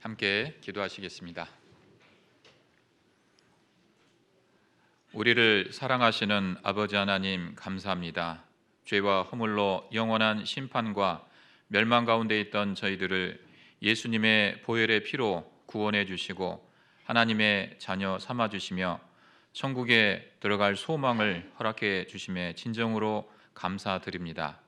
함께 기도하시겠습니다. 우리를 사랑하시는 아버지 하나님 감사합니다. 죄와 허물로 영원한 심판과 멸망 가운데 있던 저희들을 예수님의 보혈의 피로 구원해 주시고 하나님의 자녀 삼아 주시며 천국에 들어갈 소망을 허락해 주심에 진정으로 감사드립니다.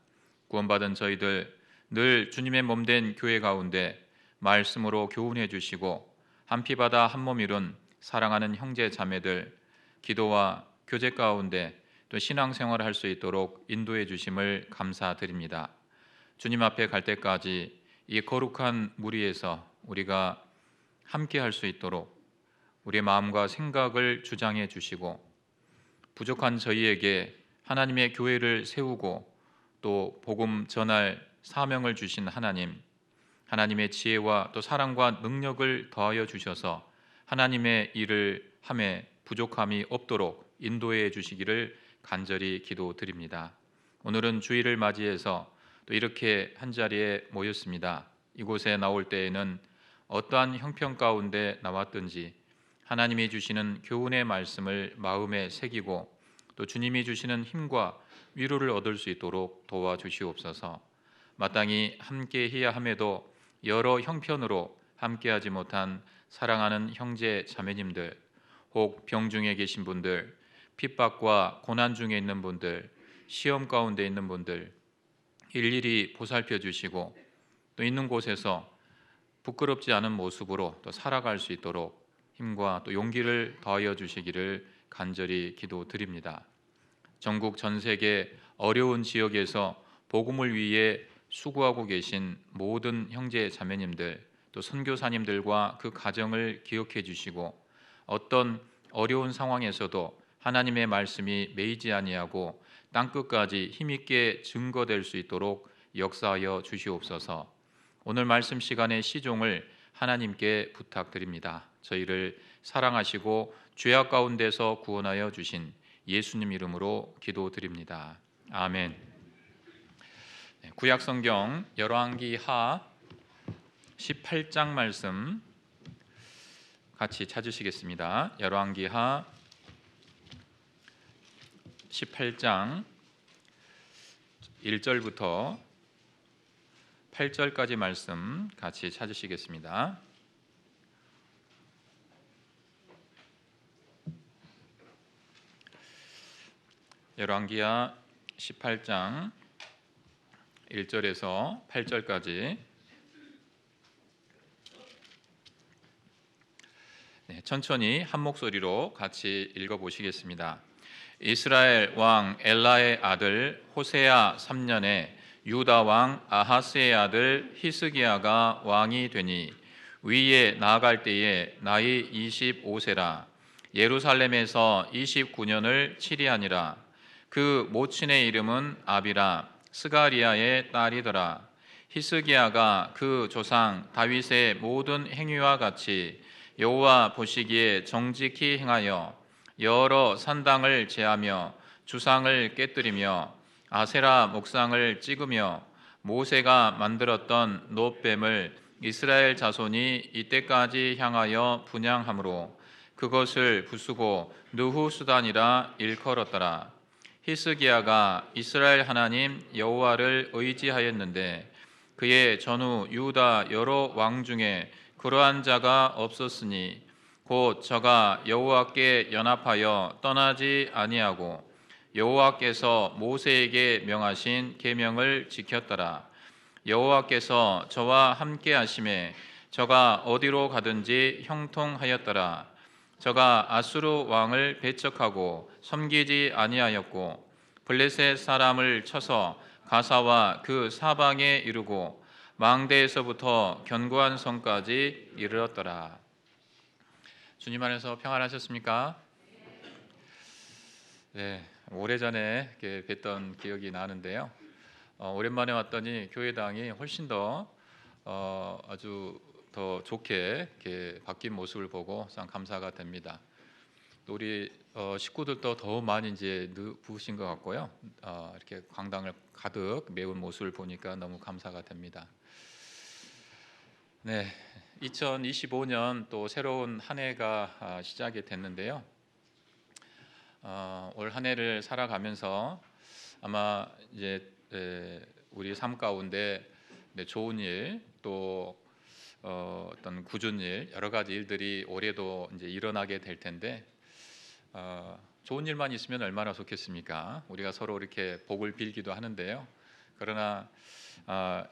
구원받은 저희들 늘 주님의 몸된 교회 가운데 말씀으로 교훈해 주시고 한 피 바다 한 몸 이룬 사랑하는 형제 자매들 기도와 교제 가운데 또 신앙생활을 할 수 있도록 인도해 주심을 감사드립니다. 주님 앞에 갈 때까지 이 거룩한 무리에서 우리가 함께 할 수 있도록 우리의 마음과 생각을 주장해 주시고 부족한 저희에게 하나님의 교회를 세우고 또 복음 전할 사명을 주신 하나님의 지혜와 또 사랑과 능력을 더하여 주셔서 하나님의 일을 함에 부족함이 없도록 인도해 주시기를 간절히 기도드립니다. 오늘은 주일을 맞이해서 또 이렇게 한자리에 모였습니다. 이곳에 나올 때에는 어떠한 형편 가운데 나왔든지 하나님이 주시는 교훈의 말씀을 마음에 새기고 또 주님이 주시는 힘과 위로를 얻을 수 있도록 도와주시옵소서. 마땅히 함께해야 함에도 여러 형편으로 함께하지 못한 사랑하는 형제 자매님들, 혹 병중에 계신 분들, 핍박과 고난 중에 있는 분들, 시험 가운데 있는 분들 일일이 보살펴 주시고 또 있는 곳에서 부끄럽지 않은 모습으로 또 살아갈 수 있도록 힘과 또 용기를 더하여 주시기를 간절히 기도드립니다. 전국 전 세계 어려운 지역에서 복음을 위해 수고하고 계신 모든 형제 자매님들 또 선교사님들과 그 가정을 기억해 주시고 어떤 어려운 상황에서도 하나님의 말씀이 매이지 아니하고 땅끝까지 힘있게 증거될 수 있도록 역사하여 주시옵소서. 오늘 말씀 시간의 시종을 하나님께 부탁드립니다. 저희를 사랑하시고 죄악 가운데서 구원하여 주신 예수님 이름으로 기도드립니다. 아멘. 구약 성경 열왕기하 18장 말씀 같이 찾으시겠습니다. 열왕기하 18장 1절부터 8절까지 말씀 같이 찾으시겠습니다. 열왕기하 18장 1절에서 8절까지 천천히 한 목소리로 같이 읽어보시겠습니다. 이스라엘 왕 엘라의 아들 호세아 3년에 유다 왕 아하스의 아들 히스기야가 왕이 되니 위에 나아갈 때에 나이 25세라 예루살렘에서 29년을 치리하니라. 그 모친의 이름은 아비라 스가리아의 딸이더라. 히스기야가 그 조상 다윗의 모든 행위와 같이 여호와 보시기에 정직히 행하여 여러 산당을 제하며 주상을 깨뜨리며 아세라 목상을 찍으며 모세가 만들었던 놋뱀을 이스라엘 자손이 이때까지 향하여 분향함으로 그것을 부수고 느후수단이라 일컬었더라. 히스기야가 이스라엘 하나님 여호와를 의지하였는데 그의 전후 유다 여러 왕 중에 그러한 자가 없었으니 곧 저가 여호와께 연합하여 떠나지 아니하고 여호와께서 모세에게 명하신 계명을 지켰더라. 여호와께서 저와 함께 하심에 저가 어디로 가든지 형통하였더라. 저가 아수르 왕을 배척하고 섬기지 아니하였고 블레셋 사람을 쳐서 가사와 그 사방에 이르고 망대에서부터 견고한 성까지 이르렀더라. 주님 안에서 평안하셨습니까? 네, 오래전에 뵀던 기억이 나는데요. 오랜만에 왔더니 교회당이 훨씬 더 아주 더 좋게 이렇게 바뀐 모습을 보고 참 감사가 됩니다. 또 우리 식구들도 더 많이 이제 부으신 것 같고요. 이렇게 강당을 가득 메운 모습을 보니까 너무 감사가 됩니다. 네, 2025년 또 새로운 한 해가 시작이 됐는데요. 올 한 해를 살아가면서 아마 이제 우리 삶 가운데 좋은 일, 또 어떤 굳은 일, 여러 가지 일들이 올해도 이제 일어나게 될 텐데, 좋은 일만 있으면 얼마나 좋겠습니까? 우리가 서로 이렇게 복을 빌기도 하는데요. 그러나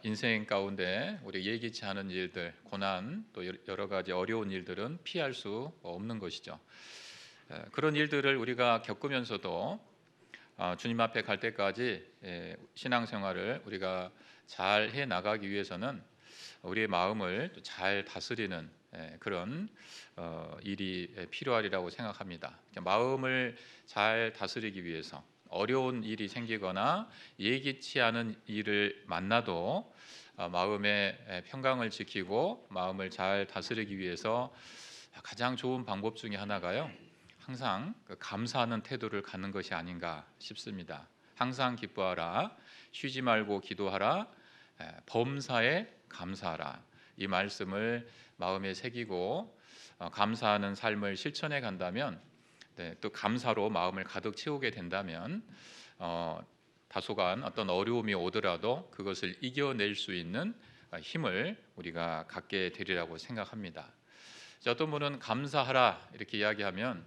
인생 가운데 우리 예기치 않은 일들, 고난, 또 여러 가지 어려운 일들은 피할 수 없는 것이죠. 그런 일들을 우리가 겪으면서도 주님 앞에 갈 때까지 신앙생활을 우리가 잘 해 나가기 위해서는 우리의 마음을 잘 다스리는 그런 일이 필요하리라고 생각합니다. 마음을 잘 다스리기 위해서 어려운 일이 생기거나 예기치 않은 일을 만나도 마음의 평강을 지키고 마음을 잘 다스리기 위해서 가장 좋은 방법 중에 하나가요, 항상 감사하는 태도를 갖는 것이 아닌가 싶습니다. 항상 기뻐하라, 쉬지 말고 기도하라, 범사에 감사하라. 이 말씀을 마음에 새기고 감사하는 삶을 실천해 간다면, 또 감사로 마음을 가득 채우게 된다면 다소간 어떤 어려움이 오더라도 그것을 이겨낼 수 있는 힘을 우리가 갖게 되리라고 생각합니다. 어떤 분은 감사하라 이렇게 이야기하면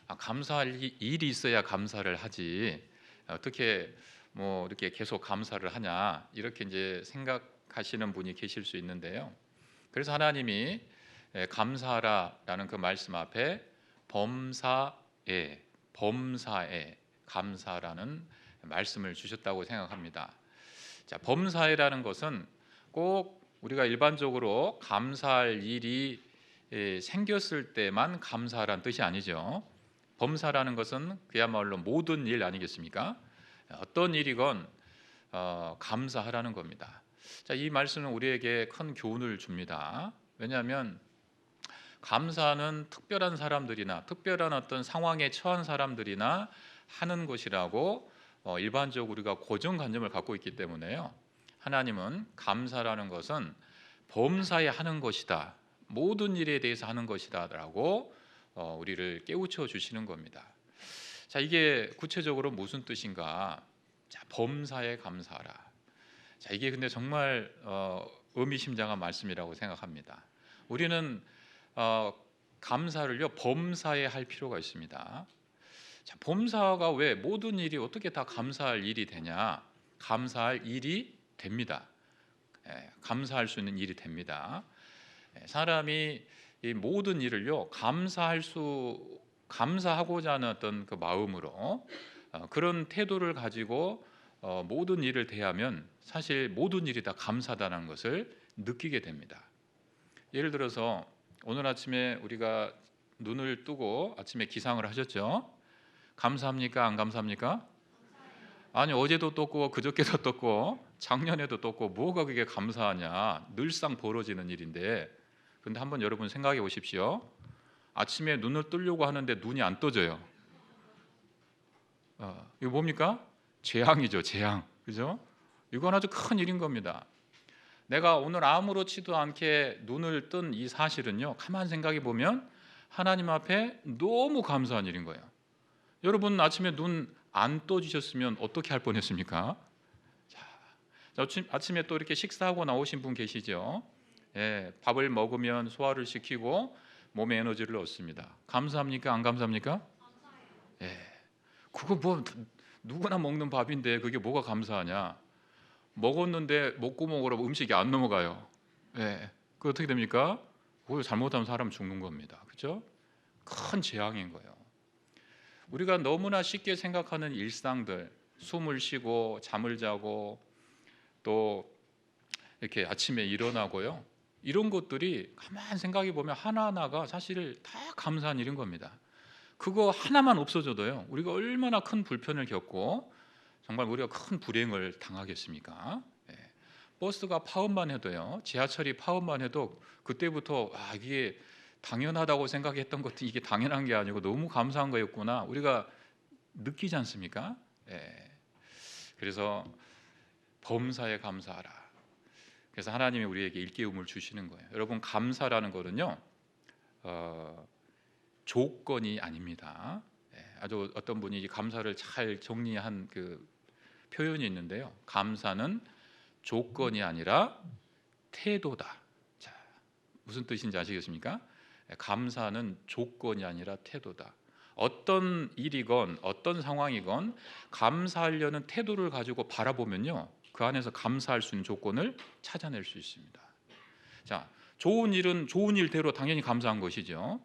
감사할 일이 있어야 감사를 하지, 어떻게 뭐 이렇게 계속 감사를 하냐, 이렇게 이제 생각하시는 분이 계실 수 있는데요. 그래서 하나님이 감사하라라는 그 말씀 앞에 범사에 감사라는 말씀을 주셨다고 생각합니다. 자, 범사에라는 것은 꼭 우리가 일반적으로 감사할 일이 생겼을 때만 감사하라는 뜻이 아니죠. 범사라는 것은 그야말로 모든 일 아니겠습니까? 어떤 일이건 감사하라는 겁니다. 자, 이 말씀은 우리에게 큰 교훈을 줍니다. 왜냐하면 감사는 특별한 사람들이나 특별한 어떤 상황에 처한 사람들이나 하는 것이라고 일반적으로 우리가 고정관념을 갖고 있기 때문에요. 하나님은 감사라는 것은 범사에 하는 것이다, 모든 일에 대해서 하는 것이다라고 우리를 깨우쳐 주시는 겁니다. 자, 이게 구체적으로 무슨 뜻인가? 자, 범사에 감사하라. 자, 이게 근데 정말 의미심장한 말씀이라고 생각합니다. 우리는 감사를요 범사에 할 필요가 있습니다. 자, 범사가 왜 모든 일이 어떻게 다 감사할 일이 되냐? 감사할 일이 됩니다. 감사할 수 있는 일이 됩니다. 사람이 이 모든 일을요 감사하고자 하는 어떤 그 마음으로 그런 태도를 가지고 모든 일을 대하면 사실 모든 일이 다 감사하다는 것을 느끼게 됩니다. 예를 들어서 오늘 아침에 우리가 눈을 뜨고 아침에 기상을 하셨죠? 감사합니까? 안 감사합니까? 아니, 어제도 떴고 그저께도 떴고 작년에도 떴고 뭐가 그게 감사하냐? 늘상 벌어지는 일인데, 근데 한번 여러분 생각해 보십시오. 아침에 눈을 뜨려고 하는데 눈이 안 떠져요. 이거 뭡니까? 재앙이죠, 재앙. 그죠? 이건 아주 큰 일인 겁니다. 내가 오늘 아무렇지도 않게 눈을 뜬 이 사실은요, 가만 생각해 보면 하나님 앞에 너무 감사한 일인 거예요. 여러분 아침에 눈 안 떠지셨으면 어떻게 할 뻔했습니까? 자, 아침에 또 이렇게 식사하고 나오신 분 계시죠? 밥을 먹으면 소화를 시키고 몸에 에너지를 얻습니다. 감사합니까? 안 감사합니까? 그거 뭐 누구나 먹는 밥인데 그게 뭐가 감사하냐? 먹었는데 목구멍으로 음식이 안 넘어가요. 그 어떻게 됩니까? 그거 잘못하면 사람 죽는 겁니다. 그렇죠? 큰 재앙인 거예요. 우리가 너무나 쉽게 생각하는 일상들, 숨을 쉬고 잠을 자고 또 이렇게 아침에 일어나고요, 이런 것들이 가만 생각해 보면 하나하나가 사실 다 감사한 일인 겁니다. 그거 하나만 없어져도요 우리가 얼마나 큰 불편을 겪고 정말 우리가 큰 불행을 당하겠습니까? 버스가 파업만 해도요, 지하철이 파업만 해도 그때부터 이게 당연하다고 생각했던 것도 이게 당연한 게 아니고 너무 감사한 거였구나, 우리가 느끼지 않습니까? 그래서 범사에 감사하라. 그래서 하나님이 우리에게 일깨움을 주시는 거예요. 여러분, 감사라는 거는요, 조건이 아닙니다. 아주 어떤 분이 감사를 잘 정리한 그 표현이 있는데요. 감사는 조건이 아니라 태도다. 자, 무슨 뜻인지 아시겠습니까? 감사는 조건이 아니라 태도다. 어떤 일이건 어떤 상황이건 감사하려는 태도를 가지고 바라보면요, 그 안에서 감사할 수 있는 조건을 찾아낼 수 있습니다. 자, 좋은 일은 좋은 일대로 당연히 감사한 것이죠.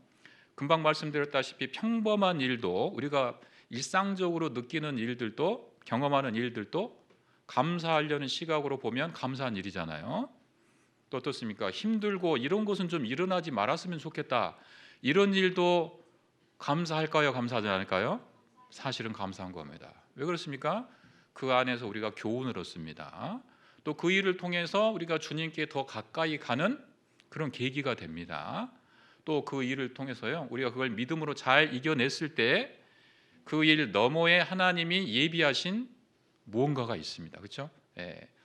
금방 말씀드렸다시피 평범한 일도, 우리가 일상적으로 느끼는 일들도, 경험하는 일들도 감사하려는 시각으로 보면 감사한 일이잖아요. 또 어떻습니까? 힘들고 이런 것은 좀 일어나지 말았으면 좋겠다, 이런 일도 감사할까요? 감사하지 않을까요? 사실은 감사한 겁니다. 왜 그렇습니까? 그 안에서 우리가 교훈을 얻습니다. 또 그 일을 통해서 우리가 주님께 더 가까이 가는 그런 계기가 됩니다. 또 그 일을 통해서요, 우리가 그걸 믿음으로 잘 이겨냈을 때 그 일 너머에 하나님이 예비하신 무언가가 있습니다. 그렇죠?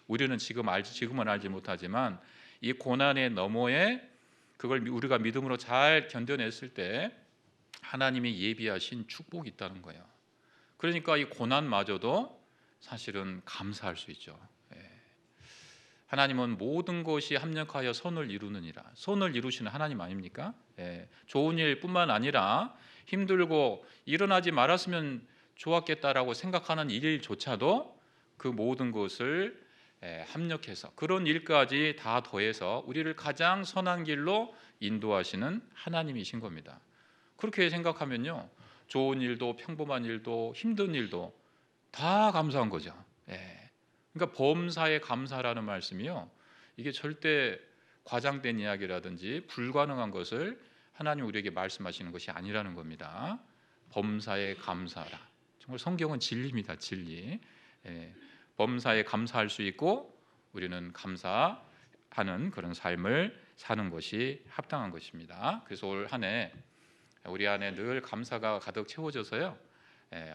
우리는 지금은 알지 못하지만 이 고난의 너머에 그걸 우리가 믿음으로 잘 견뎌냈을 때 하나님이 예비하신 축복이 있다는 거예요. 그러니까 이 고난마저도 사실은 감사할 수 있죠. 하나님은 모든 것이 합력하여 선을 이루느니라. 선을 이루시는 하나님 아닙니까? 좋은 일뿐만 아니라 힘들고 일어나지 말았으면 좋았겠다라고 생각하는 일조차도 그 모든 것을 합력해서 그런 일까지 다 더해서 우리를 가장 선한 길로 인도하시는 하나님이신 겁니다. 그렇게 생각하면요, 좋은 일도 평범한 일도 힘든 일도 다 감사한 거죠. 그러니까 범사에 감사라는 말씀이요, 이게 절대 과장된 이야기라든지 불가능한 것을 하나님 우리에게 말씀하시는 것이 아니라는 겁니다. 범사에 감사라. 정말 성경은 진리입니다. 진리. 범사에 감사할 수 있고 우리는 감사하는 그런 삶을 사는 것이 합당한 것입니다. 그래서 올 한 해 우리 안에 늘 감사가 가득 채워져서요,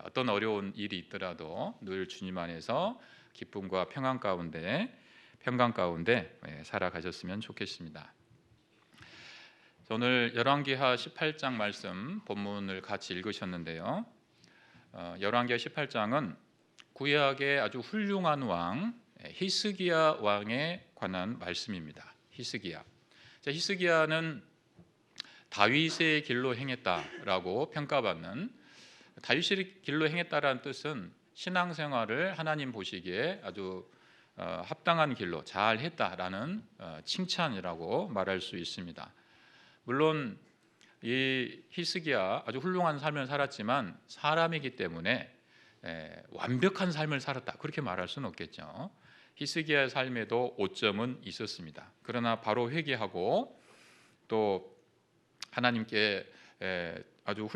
어떤 어려운 일이 있더라도 늘 주님 안에서 기쁨과 평강 가운데 살아가셨으면 좋겠습니다. 오늘 열왕기하 18장 말씀 본문을 같이 읽으셨는데요, 열왕기하 18장은 구약의 아주 훌륭한 왕 히스기야 왕에 관한 말씀입니다. 히스기야는 다윗의 길로 행했다라고 평가받는, 다윗의 길로 행했다라는 뜻은 신앙생활을 하나님 보시기에 아주 합당한 길로 잘 했다라는 칭찬이라고 말할 수 있습니다. 물론 이 히스기야 아주 훌륭한 삶을 살았지만 사람이기 때문에 완벽한 삶을 살았다, 그렇게 말할 수는 없겠죠. 히스기야의 삶에도 오점은 있었습니다. 그러나 바로 회개하고 또 하나님께 아주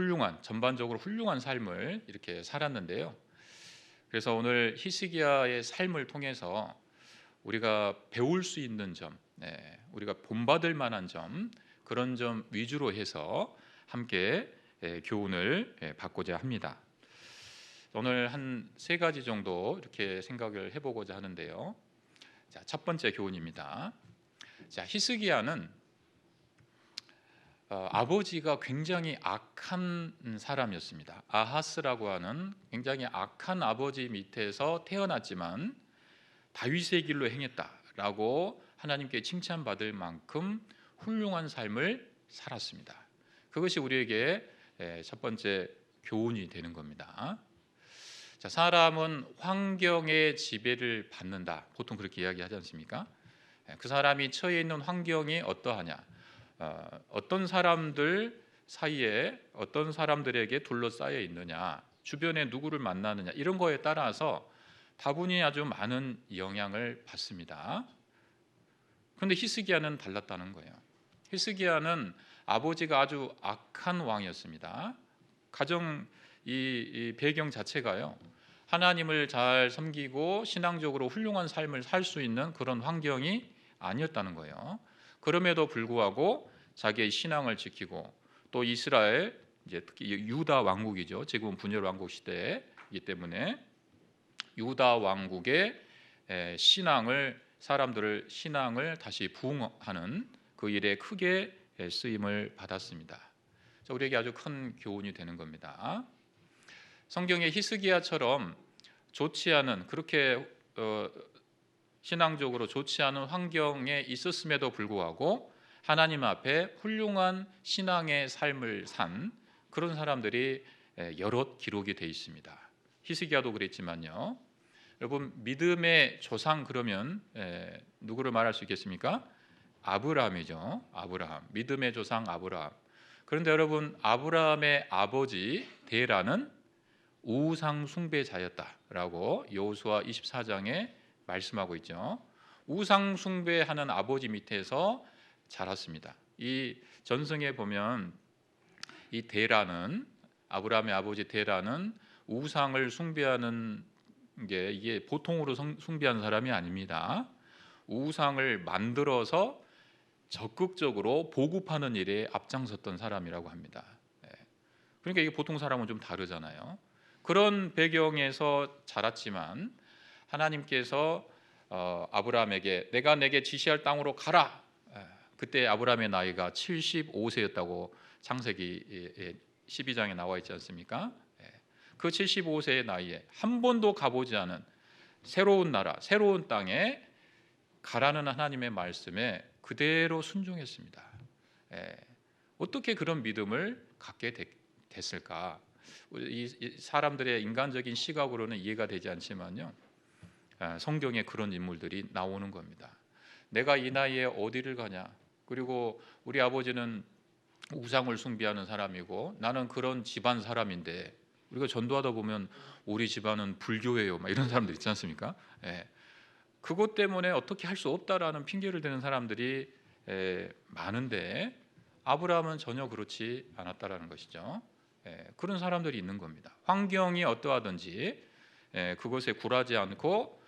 전반적으로 훌륭한 삶을 이렇게 살았는데요. 그래서 오늘 히스기야의 삶을 통해서 우리가 배울 수 있는 점, 우리가 본받을 만한 점, 그런 점 위주로 해서 함께 교훈을 받고자 합니다. 오늘 한 3가지 정도 이렇게 생각을 해보고자 하는데요. 자, 첫 번째 교훈입니다. 자, 히스기야는 아버지가 굉장히 악한 사람이었습니다. 아하스라고 하는 굉장히 악한 아버지 밑에서 태어났지만 다윗의 길로 행했다라고 하나님께 칭찬받을 만큼 훌륭한 삶을 살았습니다. 그것이 우리에게 첫 번째 교훈이 되는 겁니다. 자, 사람은 환경의 지배를 받는다, 보통 그렇게 이야기하지 않습니까? 그 사람이 처해 있는 환경이 어떠하냐, 어떤 사람들 사이에 어떤 사람들에게 둘러싸여 있느냐, 주변에 누구를 만나느냐, 이런 거에 따라서 다분히 아주 많은 영향을 받습니다. 그런데 히스기야는 달랐다는 거예요. 히스기야는 아버지가 아주 악한 왕이었습니다. 가정 이 배경 자체가요, 하나님을 잘 섬기고 신앙적으로 훌륭한 삶을 살 수 있는 그런 환경이 아니었다는 거예요. 그럼에도 불구하고 자기의 신앙을 지키고 또 이스라엘, 이제 특히 유다 왕국이죠. 지금은 분열 왕국 시대이기 때문에 유다 왕국의 신앙을 사람들을 신앙을 다시 부흥하는 그 일에 크게 쓰임을 받았습니다. 자, 우리에게 아주 큰 교훈이 되는 겁니다. 성경의 히스기야처럼 좋지 않은 그렇게 신앙적으로 좋지 않은 환경에 있었음에도 불구하고 하나님 앞에 훌륭한 신앙의 삶을 산 그런 사람들이 여럿 기록이 되어 있습니다. 히스기야도 그랬지만요. 여러분, 믿음의 조상 그러면 누구를 말할 수 있겠습니까? 아브라함이죠. 아브라함, 믿음의 조상 아브라함. 그런데 여러분, 아브라함의 아버지 데라는 우상 숭배자였다라고 여호수아 24장에 말씀하고 있죠. 우상 숭배하는 아버지 밑에서 자랐습니다. 이 전승에 보면 이 데라는, 아브라함의 아버지 데라는 우상을 숭배하는 게 이게 보통으로 숭배하는 사람이 아닙니다. 우상을 만들어서 적극적으로 보급하는 일에 앞장섰던 사람이라고 합니다. 그러니까 이게 보통 사람은 좀 다르잖아요. 그런 배경에서 자랐지만 하나님께서 아브라함에게 내가 내게 지시할 땅으로 가라. 그때 아브라함의 나이가 75세였다고 창세기 12장에 나와 있지 않습니까? 그 75세의 나이에 한 번도 가보지 않은 새로운 나라, 새로운 땅에 가라는 하나님의 말씀에 그대로 순종했습니다. 어떻게 그런 믿음을 갖게 됐을까? 이 사람들의 인간적인 시각으로는 이해가 되지 않지만요, 성경에 그런 인물들이 나오는 겁니다. 내가 이 나이에 어디를 가냐? 그리고 우리 아버지는 우상을 숭배하는 사람이고 나는 그런 집안 사람인데, 우리가 전도하다 보면 우리 집안은 불교예요, 막 이런 사람들 있지 않습니까? 그것 때문에 어떻게 할 수 없다라는 핑계를 대는 사람들이 많은데 아브라함은 전혀 그렇지 않았다라는 것이죠. 그런 사람들이 있는 겁니다. 환경이 어떠하든지 그것에 굴하지 않고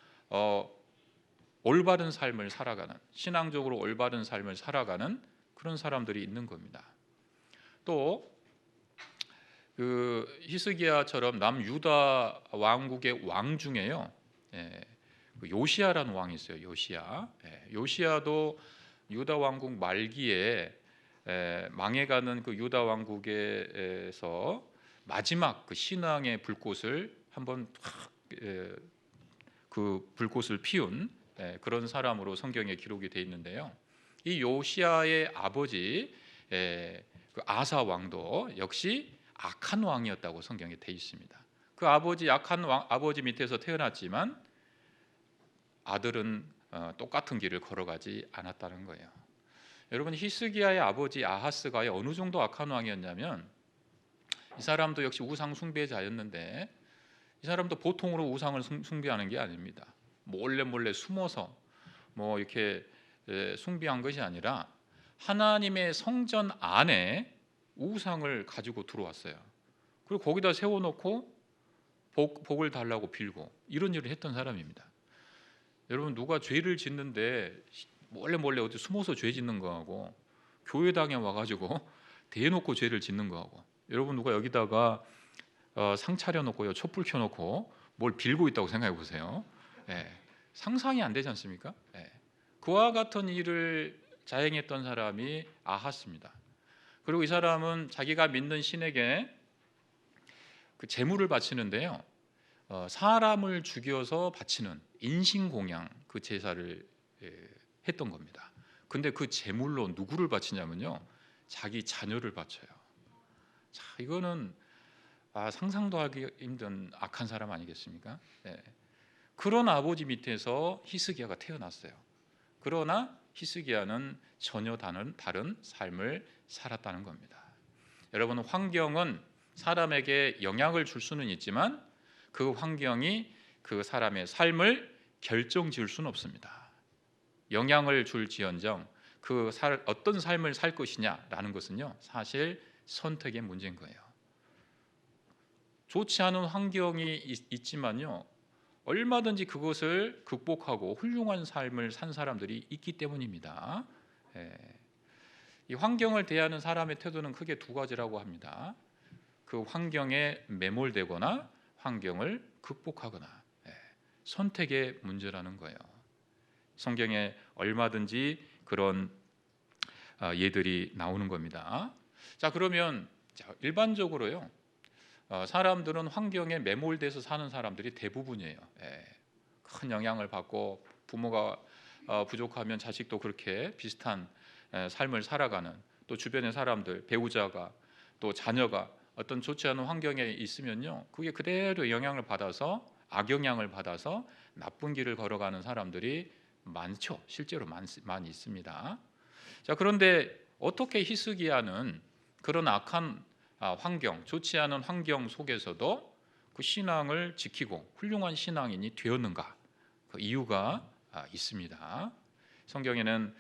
올바른 삶을 살아가는, 신앙적으로 올바른 삶을 살아가는 그런 사람들이 있는 겁니다. 또 그 히스기야처럼 남유다 왕국의 왕 중에요, 그 요시야라는 왕이 있어요. 요시야도 유다 왕국 말기에 망해가는 그 유다 왕국에서 마지막 그 신앙의 불꽃을 한번 그 불꽃을 피운 그런 사람으로 성경에 기록이 되어 있는데요. 이 요시야의 아버지 그 아사 왕도 역시 악한 왕이었다고 성경에 되어 있습니다. 그 아버지 악한 아버지 밑에서 태어났지만 아들은 똑같은 길을 걸어가지 않았다는 거예요. 여러분, 히스기야의 아버지 아하스가 어느 정도 악한 왕이었냐면, 이 사람도 역시 우상 숭배자였는데 이 사람도 보통으로 우상을 숭배하는 게 아닙니다. 몰래 숨어서 뭐 이렇게 숭배한 것이 아니라 하나님의 성전 안에 우상을 가지고 들어왔어요. 그리고 거기다 세워놓고 복을 달라고 빌고 이런 일을 했던 사람입니다. 여러분, 누가 죄를 짓는데 몰래 어디 숨어서 죄 짓는 거하고 교회당에 와가지고 대놓고 죄를 짓는 거하고, 여러분 누가 여기다가 상 차려놓고요, 촛불 켜놓고 뭘 빌고 있다고 생각해 보세요. 상상이 안 되지 않습니까? 그와 같은 일을 자행했던 사람이 아하스입니다. 그리고 이 사람은 자기가 믿는 신에게 그 제물을 바치는데요, 사람을 죽여서 바치는 인신공양 그 제사를 했던 겁니다. 근데 그 제물로 누구를 바치냐면요, 자기 자녀를 바쳐요. 자, 이거는 상상도 하기 힘든 악한 사람 아니겠습니까? 그런 아버지 밑에서 히스기야가 태어났어요. 그러나 히스기야는 전혀 다른 삶을 살았다는 겁니다. 여러분, 환경은 사람에게 영향을 줄 수는 있지만 그 환경이 그 사람의 삶을 결정지을 수는 없습니다. 영향을 줄지언정 그 어떤 삶을 살 것이냐라는 것은요, 사실 선택의 문제인 거예요. 좋지 않은 환경이 있지만요, 얼마든지 그것을 극복하고 훌륭한 삶을 산 사람들이 있기 때문입니다. 이 환경을 대하는 사람의 태도는 크게 두 가지라고 합니다. 그 환경에 매몰되거나 환경을 극복하거나, 선택의 문제라는 거예요. 성경에 얼마든지 그런 예들이 나오는 겁니다. 자, 그러면 일반적으로요, 사람들은 환경에 매몰돼서 사는 사람들이 대부분이에요. 큰 영향을 받고 부모가 부족하면 자식도 그렇게 비슷한 삶을 살아가는, 또 주변의 사람들, 배우자가 또 자녀가 어떤 좋지 않은 환경에 있으면요, 그게 그대로 영향을 받아서 악영향을 받아서 나쁜 길을 걸어가는 사람들이 많죠. 실제로 많이 있습니다. 자, 그런데 어떻게 히스기야는 그런 악한 환경, 좋지 않은 환경 속에서도 그 신앙을 지키고 훌륭한 신앙인이 되었는가? 그 이유가 있습니다. 성경에는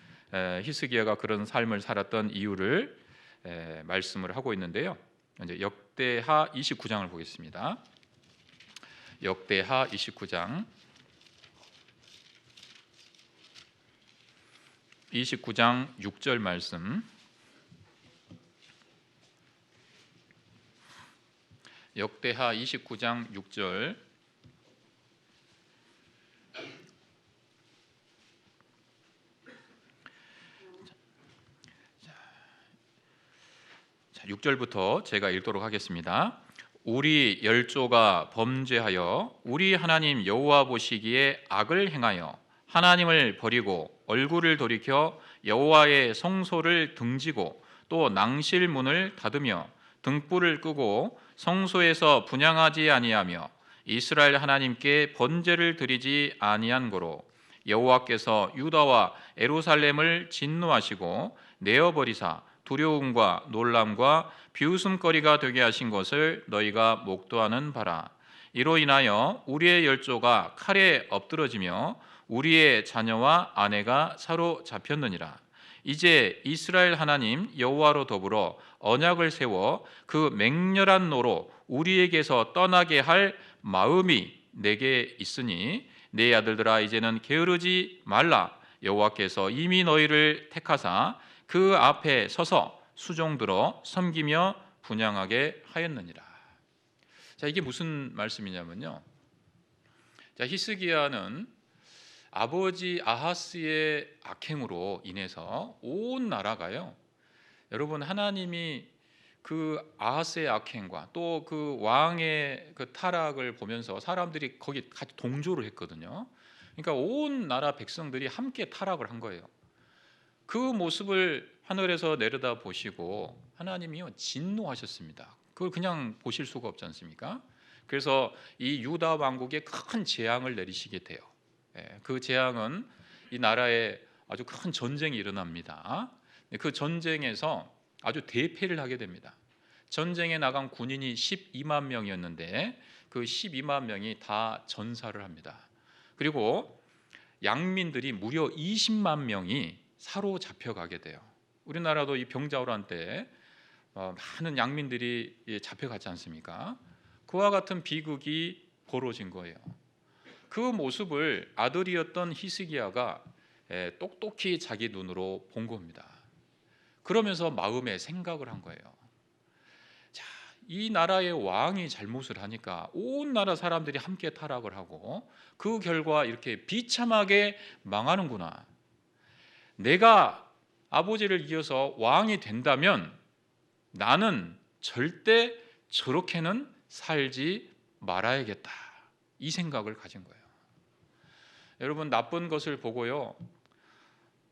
히스기야가 그런 삶을 살았던 이유를 말씀을 하고 있는데요. 이제 역대하 29장을 보겠습니다. 역대하 29장 6절 말씀. 역대하 29장 6절. 자, 6절부터 제가 읽도록 하겠습니다. 우리 열조가 범죄하여 우리 하나님 여호와 보시기에 악을 행하여 하나님을 버리고 얼굴을 돌이켜 여호와의 성소를 등지고 또 낭실문을 닫으며 등불을 끄고 성소에서 분향하지 아니하며 이스라엘 하나님께 번제를 드리지 아니한 고로 여호와께서 유다와 예루살렘을 진노하시고 내어버리사 두려움과 놀람과 비웃음거리가 되게 하신 것을 너희가 목도하는 바라. 이로 인하여 우리의 열조가 칼에 엎드러지며 우리의 자녀와 아내가 사로잡혔느니라. 이제 이스라엘 하나님 여호와로 더불어 언약을 세워 그 맹렬한 노로 우리에게서 떠나게 할 마음이 내게 있으니 내 아들들아 이제는 게으르지 말라. 여호와께서 이미 너희를 택하사 그 앞에 서서 수종들어 섬기며 분향하게 하였느니라. 자, 이게 무슨 말씀이냐면요, 자, 히스기야는 아버지 아하스의 악행으로 인해서 온 나라가요, 여러분, 하나님이 그 아하스의 악행과 또 그 왕의 그 타락을 보면서 사람들이 거기 같이 동조를 했거든요. 그러니까 온 나라 백성들이 함께 타락을 한 거예요. 그 모습을 하늘에서 내려다 보시고 하나님이요 진노하셨습니다. 그걸 그냥 보실 수가 없지 않습니까? 그래서 이 유다 왕국에 큰 재앙을 내리시게 돼요. 그 재앙은 이 나라에 아주 큰 전쟁이 일어납니다. 그 전쟁에서 아주 대패를 하게 됩니다. 전쟁에 나간 군인이 12만 명이었는데 그 12만 명이 다 전사를 합니다. 그리고 양민들이 무려 20만 명이 사로잡혀가게 돼요. 우리나라도 이 병자호란 때 많은 양민들이 잡혀갔지 않습니까? 그와 같은 비극이 벌어진 거예요. 그 모습을 아들이었던 히스기야가 똑똑히 자기 눈으로 본 겁니다. 그러면서 마음에 생각을 한 거예요. 자, 이 나라의 왕이 잘못을 하니까 온 나라 사람들이 함께 타락을 하고 그 결과 이렇게 비참하게 망하는구나. 내가 아버지를 이어서 왕이 된다면 나는 절대 저렇게는 살지 말아야겠다. 이 생각을 가진 거예요. 여러분, 나쁜 것을 보고요,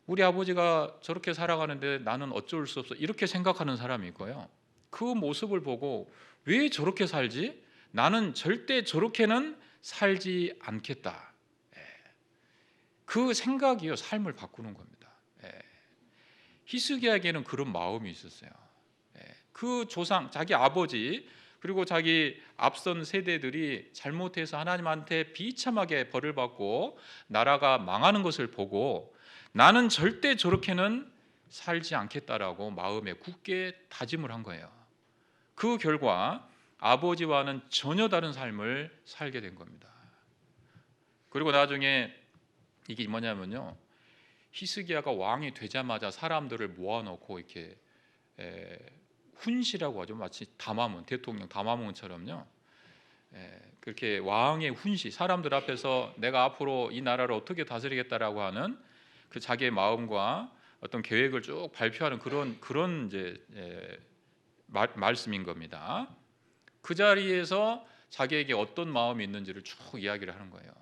우리 아버지가 저렇게 살아가는데 나는 어쩔 수 없어, 이렇게 생각하는 사람이 있고요, 그 모습을 보고 왜 저렇게 살지? 나는 절대 저렇게는 살지 않겠다. 그 생각이요 삶을 바꾸는 겁니다. 히스기야에게는 그런 마음이 있었어요. 그 조상, 자기 아버지 그리고 자기 앞선 세대들이 잘못해서 하나님한테 비참하게 벌을 받고 나라가 망하는 것을 보고 나는 절대 저렇게는 살지 않겠다라고 마음에 굳게 다짐을 한 거예요. 그 결과 아버지와는 전혀 다른 삶을 살게 된 겁니다. 그리고 나중에 이게 뭐냐면요, 히스기야가 왕이 되자마자 사람들을 모아놓고 이렇게 훈시라고 하죠. 마치 담화문, 대통령 담화문처럼요. 그렇게 왕의 훈시, 사람들 앞에서 내가 앞으로 이 나라를 어떻게 다스리겠다라고 하는 그 자기의 마음과 어떤 계획을 쭉 발표하는 그런 이제 말씀인 겁니다. 그 자리에서 자기에게 어떤 마음이 있는지를 쭉 이야기를 하는 거예요.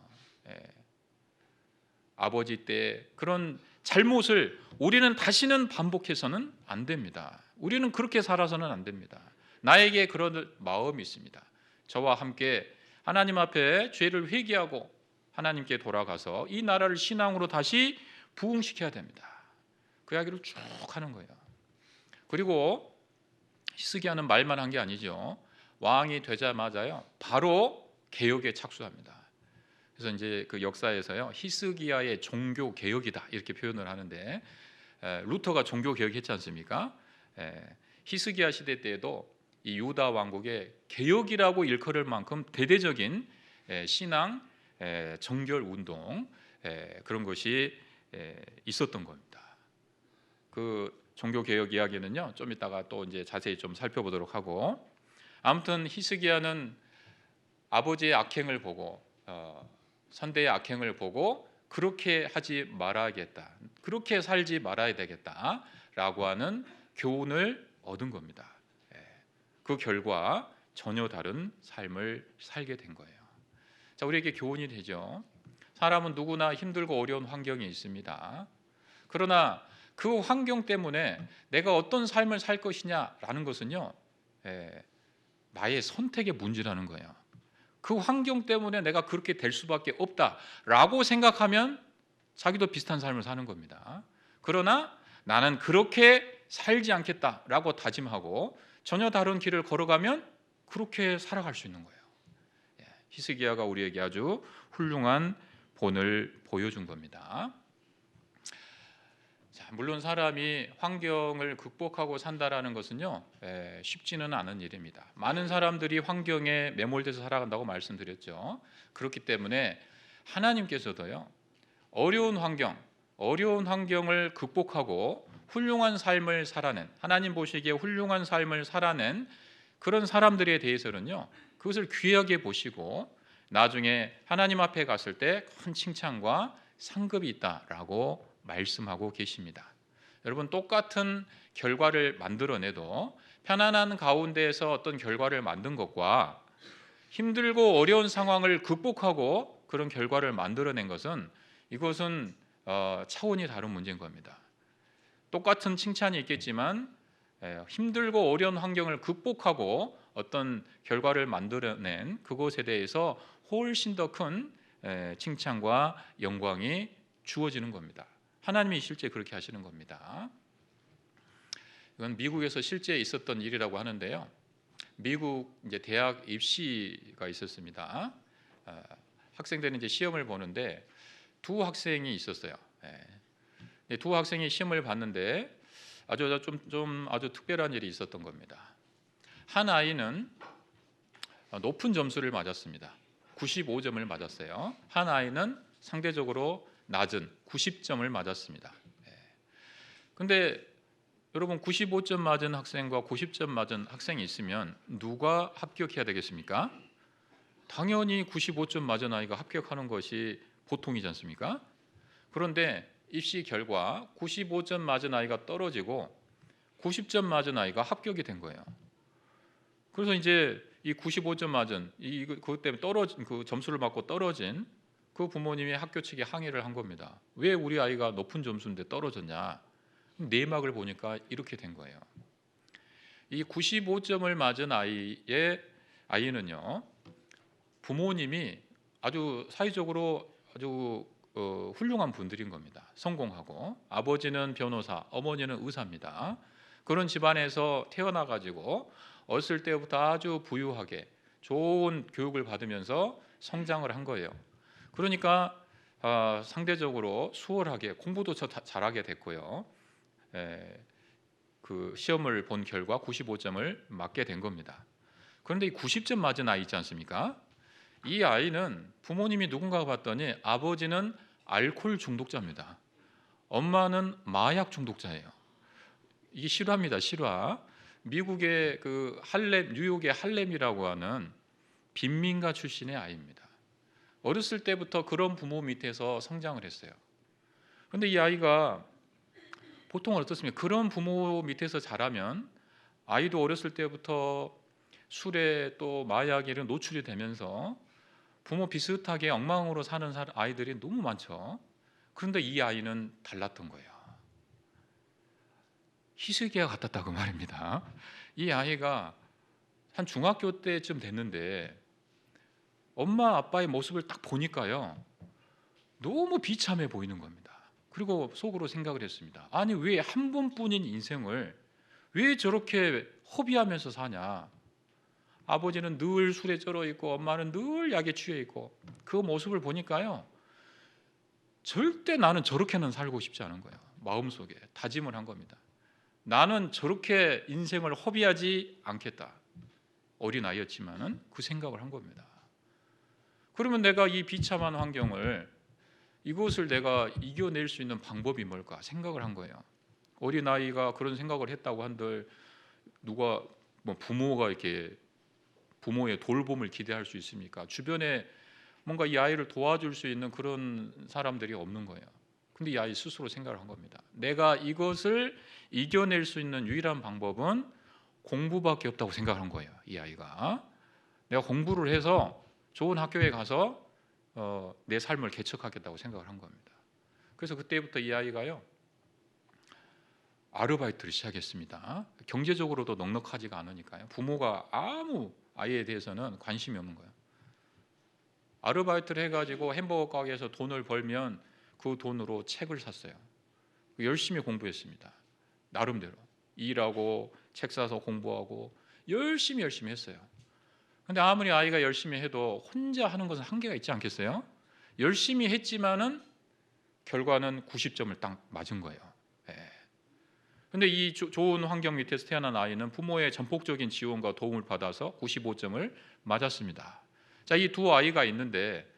아버지 때 그런 잘못을 우리는 다시는 반복해서는 안 됩니다. 우리는 그렇게 살아서는 안 됩니다. 나에게 그런 마음이 있습니다. 저와 함께 하나님 앞에 죄를 회개하고 하나님께 돌아가서 이 나라를 신앙으로 다시 부흥시켜야 됩니다. 그 이야기를 쭉 하는 거예요. 그리고 히스기야는 말만 한 게 아니죠. 왕이 되자마자요 바로 개혁에 착수합니다. 그래서 이제 그 역사에서요 히스기야의 종교 개혁이다 이렇게 표현을 하는데, 루터가 종교 개혁했지 않습니까? 히스기야 시대 때에도 이 유다 왕국의 개혁이라고 일컬을 만큼 대대적인 신앙 정결 운동 그런 것이 있었던 겁니다. 그 종교 개혁 이야기는요 좀 이따가 또 이제 자세히 좀 살펴보도록 하고, 아무튼 히스기야는 아버지의 악행을 보고 선대의 악행을 보고 그렇게 하지 말아야겠다, 그렇게 살지 말아야 되겠다라고 하는 교훈을 얻은 겁니다. 그 결과 전혀 다른 삶을 살게 된 거예요. 자, 우리에게 교훈이 되죠. 사람은 누구나 힘들고 어려운 환경이 있습니다. 그러나 그 환경 때문에 내가 어떤 삶을 살 것이냐라는 것은요 나의 선택의 문제라는 거예요. 그 환경 때문에 내가 그렇게 될 수밖에 없다라고 생각하면 자기도 비슷한 삶을 사는 겁니다. 그러나 나는 그렇게 살지 않겠다라고 다짐하고 전혀 다른 길을 걸어가면 그렇게 살아갈 수 있는 거예요. 히스기야가 우리에게 아주 훌륭한 본을 보여준 겁니다. 자, 물론 사람이 환경을 극복하고 산다라는 것은요 쉽지는 않은 일입니다. 많은 사람들이 환경에 매몰돼서 살아간다고 말씀드렸죠. 그렇기 때문에 하나님께서도요 어려운 환경을 극복하고 훌륭한 삶을 살아낸, 하나님 보시기에 훌륭한 삶을 살아낸 그런 사람들에 대해서는요 그것을 귀하게 보시고 나중에 하나님 앞에 갔을 때 큰 칭찬과 상급이 있다라고 말씀하고 계십니다. 여러분, 똑같은 결과를 만들어내도 편안한 가운데에서 어떤 결과를 만든 것과 힘들고 어려운 상황을 극복하고 그런 결과를 만들어낸 것은 이것은 차원이 다른 문제인 겁니다. 똑같은 칭찬이 있겠지만 힘들고 어려운 환경을 극복하고 어떤 결과를 만들어낸 그것에 대해서 훨씬 더 큰 칭찬과 영광이 주어지는 겁니다. 하나님이 실제 그렇게 하시는 겁니다. 이건 미국에서 실제 있었던 일이라고 하는데요. 미국 이제 대학 입시가 있었습니다. 학생들은 이제 시험을 보는데 두 학생이 있었어요. 두 학생이 시험을 봤는데 아주 특별한 일이 있었던 겁니다. 한 아이는 높은 점수를 맞았습니다. 95점을 맞았어요. 한 아이는 상대적으로 낮은 90점을 맞았습니다. 근데 여러분 95점 맞은 학생과 90점 맞은 학생이 있으면 누가 합격해야 되겠습니까? 당연히 95점 맞은 아이가 합격하는 것이 보통이지 않습니까? 그런데 입시 결과 95점 맞은 아이가 떨어지고 90점 맞은 아이가 합격이 된 거예요. 그래서 이제 이 95점 맞은 그것 때문에 떨어진 그 점수를 받고 떨어진 그 부모님이 학교 측에 항의를 한 겁니다. 왜 우리 아이가 높은 점수인데 떨어졌냐? 내막을 보니까 이렇게 된 거예요. 이 95점을 맞은 아이는요 부모님이 아주 사회적으로 아주 훌륭한 분들인 겁니다. 성공하고 아버지는 변호사, 어머니는 의사입니다. 그런 집안에서 태어나가지고 어렸을 때부터 아주 부유하게 좋은 교육을 받으면서 성장을 한 거예요. 그러니까 상대적으로 수월하게 공부도 잘하게 됐고요. 그 시험을 본 결과 95점을 맞게 된 겁니다. 그런데 이 90점 맞은 아이 있지 않습니까? 이 아이는 부모님이 누군가 봤더니 아버지는 알코올 중독자입니다. 엄마는 마약 중독자예요. 이게 실화입니다. 실화. 미국의 그 뉴욕의 할렘이라고 하는 빈민가 출신의 아이입니다. 어렸을 때부터 그런 부모 밑에서 성장을 했어요. 그런데 이 아이가 보통 어떻습니까? 그런 부모 밑에서 자라면 아이도 어렸을 때부터 술에 또 마약에 이런 노출이 되면서 부모 비슷하게 엉망으로 사는 아이들이 너무 많죠. 그런데 이 아이는 달랐던 거예요. 희석이와 같았다고 말입니다. 이 아이가 한 중학교 때쯤 됐는데 엄마 아빠의 모습을 딱 보니까요, 너무 비참해 보이는 겁니다. 그리고 속으로 생각을 했습니다. 아니, 왜 한 번뿐인 인생을 왜 저렇게 허비하면서 사냐. 아버지는 늘 술에 쩔어 있고 엄마는 늘 약에 취해 있고, 그 모습을 보니까요, 절대 나는 저렇게는 살고 싶지 않은 거예요. 마음속에 다짐을 한 겁니다. 나는 저렇게 인생을 허비하지 않겠다. 어린아이였지만은 그 생각을 한 겁니다. 그러면 내가 이 비참한 환경을, 이것을 내가 이겨낼 수 있는 방법이 뭘까 생각을 한 거예요. 어린아이가 그런 생각을 했다고 한들 누가 부모가 이렇게 부모의 돌봄을 기대할 수 있습니까? 주변에 뭔가 이 아이를 도와줄 수 있는 그런 사람들이 없는 거예요. 근데 이 아이 스스로 생각을 한 겁니다. 내가 이것을 이겨낼 수 있는 유일한 방법은 공부밖에 없다고 생각한 거예요. 이 아이가 내가 공부를 해서 좋은 학교에 가서 내 삶을 개척하겠다고 생각을 한 겁니다. 그래서 그때부터 이 아이가요, 아르바이트를 시작했습니다. 경제적으로도 넉넉하지가 않으니까요. 부모가 아무 아이에 대해서는 관심이 없는 거예요. 아르바이트를 해가지고 햄버거 가게에서 돈을 벌면 그 돈으로 책을 샀어요. 열심히 공부했습니다. 나름대로 일하고 책 사서 공부하고 열심히 했어요. 근데 아무리 아이가 열심히 해도 혼자 하는 것은 한계가 있지 않겠어요? 열심히 했지만은 결과는 90점을 딱 맞은 거예요. 근데 이 좋은 환경 밑에서 태어난 아이는 부모의 전폭적인 지원과 도움을 받아서 95점을 맞았습니다. 자, 이 두 아이가 있는데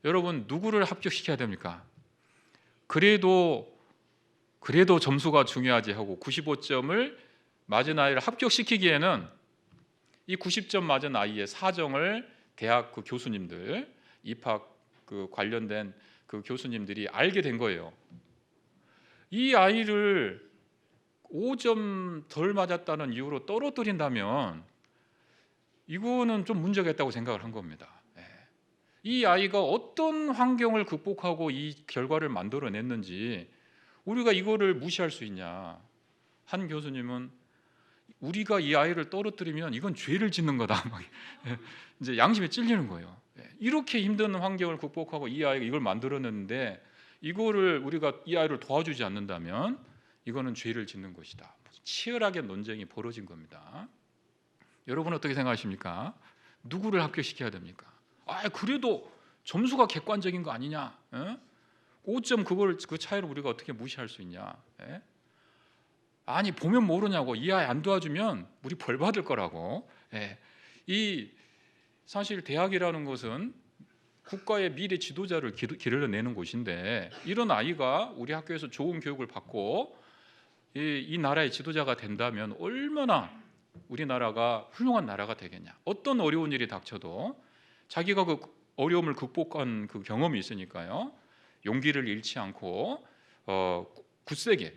여러분, 누구를 합격시켜야 됩니까? 그래도 점수가 중요하지 하고 95점을 맞은 아이를 합격시키기에는 이 90점 맞은 아이의 사정을 대학 그 교수님들, 입학 그 관련된 그 교수님들이 알게 된 거예요. 이 아이를 5점 덜 맞았다는 이유로 떨어뜨린다면 이거는 좀 문제가 있다고 생각을 한 겁니다. 이 아이가 어떤 환경을 극복하고 이 결과를 만들어냈는지 우리가 이거를 무시할 수 있냐. 한 교수님은 우리가 이 아이를 떨어뜨리면 이건 죄를 짓는 거다. 이제 양심에 찔리는 거예요. 이렇게 힘든 환경을 극복하고 이 아이가 이걸 만들어냈는데 이거를 우리가 이 아이를 도와주지 않는다면 이거는 죄를 짓는 것이다. 치열하게 논쟁이 벌어진 겁니다. 여러분은 어떻게 생각하십니까? 누구를 합격시켜야 됩니까? 그래도 점수가 객관적인 거 아니냐? 5점 그 차이를 우리가 어떻게 무시할 수 있냐? 아니, 보면 모르냐고. 이 아이 안 도와주면 우리 벌 받을 거라고. 이 사실 대학이라는 것은 국가의 미래 지도자를 기르러내는 곳인데 이런 아이가 우리 학교에서 좋은 교육을 받고 이 나라의 지도자가 된다면 얼마나 우리나라가 훌륭한 나라가 되겠냐. 어떤 어려운 일이 닥쳐도 자기가 그 어려움을 극복한 그 경험이 있으니까요, 용기를 잃지 않고 굳세게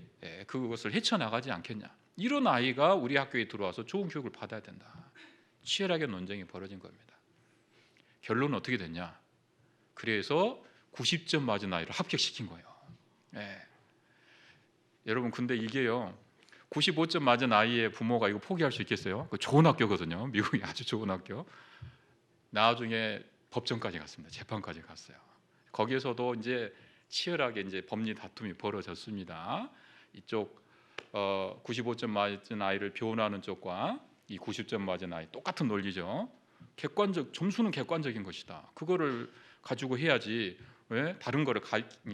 그것을 헤쳐나가지 않겠냐. 이런 아이가 우리 학교에 들어와서 좋은 교육을 받아야 된다. 치열하게 논쟁이 벌어진 겁니다. 결론은 어떻게 됐냐. 그래서 90점 맞은 아이를 합격시킨 거예요. 여러분, 근데 이게요, 95점 맞은 아이의 부모가 이거 포기할 수 있겠어요? 그 좋은 학교거든요. 미국이 아주 좋은 학교. 나중에 법정까지 갔습니다. 재판까지 갔어요. 거기에서도 이제 치열하게 이제 법리 다툼이 벌어졌습니다. 이쪽 95점 맞은 아이를 교훈하는 쪽과 이 90점 맞은 아이 똑같은 논리죠. 점수는 객관적인 것이다. 그거를 가지고 해야지 왜 다른 거를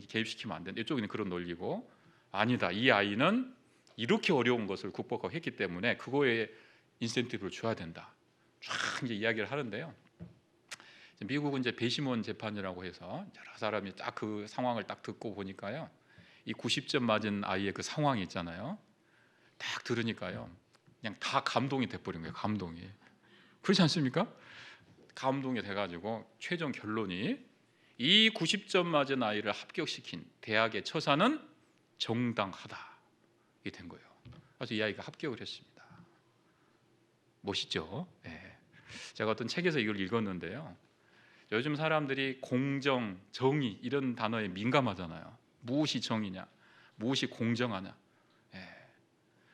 개입시키면 안 된다. 이쪽은 그런 논리고, 아니다. 이 아이는 이렇게 어려운 것을 극복하고 했기 때문에 그거에 인센티브를 줘야 된다. 쫙 이제 이야기를 하는데요. 미국은 이제 배심원 재판이라고 해서 여러 사람이 딱 그 상황을 딱 듣고 보니까요, 이 90점 맞은 아이의 그 상황이 있잖아요. 딱 들으니까요, 그냥 다 감동이 돼버린 거예요. 감동이. 그렇지 않습니까? 감동이 돼가지고 최종 결론이 이 90점 맞은 아이를 합격시킨 대학의 처사는 정당하다 이 된 거예요. 그래서 이 아이가 합격을 했습니다. 멋있죠? 네. 제가 어떤 책에서 이걸 읽었는데요. 요즘 사람들이 공정, 정의 이런 단어에 민감하잖아요. 무엇이 정의냐, 무엇이 공정하냐.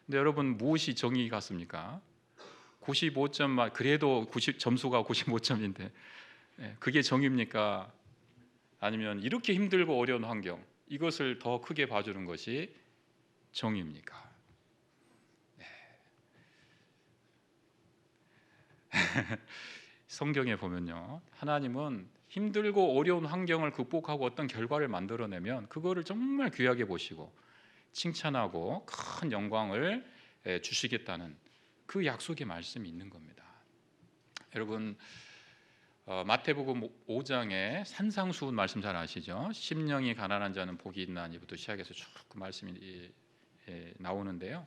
근데 여러분 무엇이 정의 같습니까? 95점 그래도 점수가 95점인데 그게 정의입니까? 아니면 이렇게 힘들고 어려운 환경 이것을 더 크게 봐주는 것이 정의입니까? 성경에 보면요, 하나님은 힘들고 어려운 환경을 극복하고 어떤 결과를 만들어내면 그거를 정말 귀하게 보시고 칭찬하고 큰 영광을 주시겠다는 그 약속의 말씀이 있는 겁니다. 여러분 마태복음 5장에 산상수훈 말씀 잘 아시죠? 심령이 가난한 자는 복이 있나니부터 시작해서 쭉 그 말씀이 나오는데요.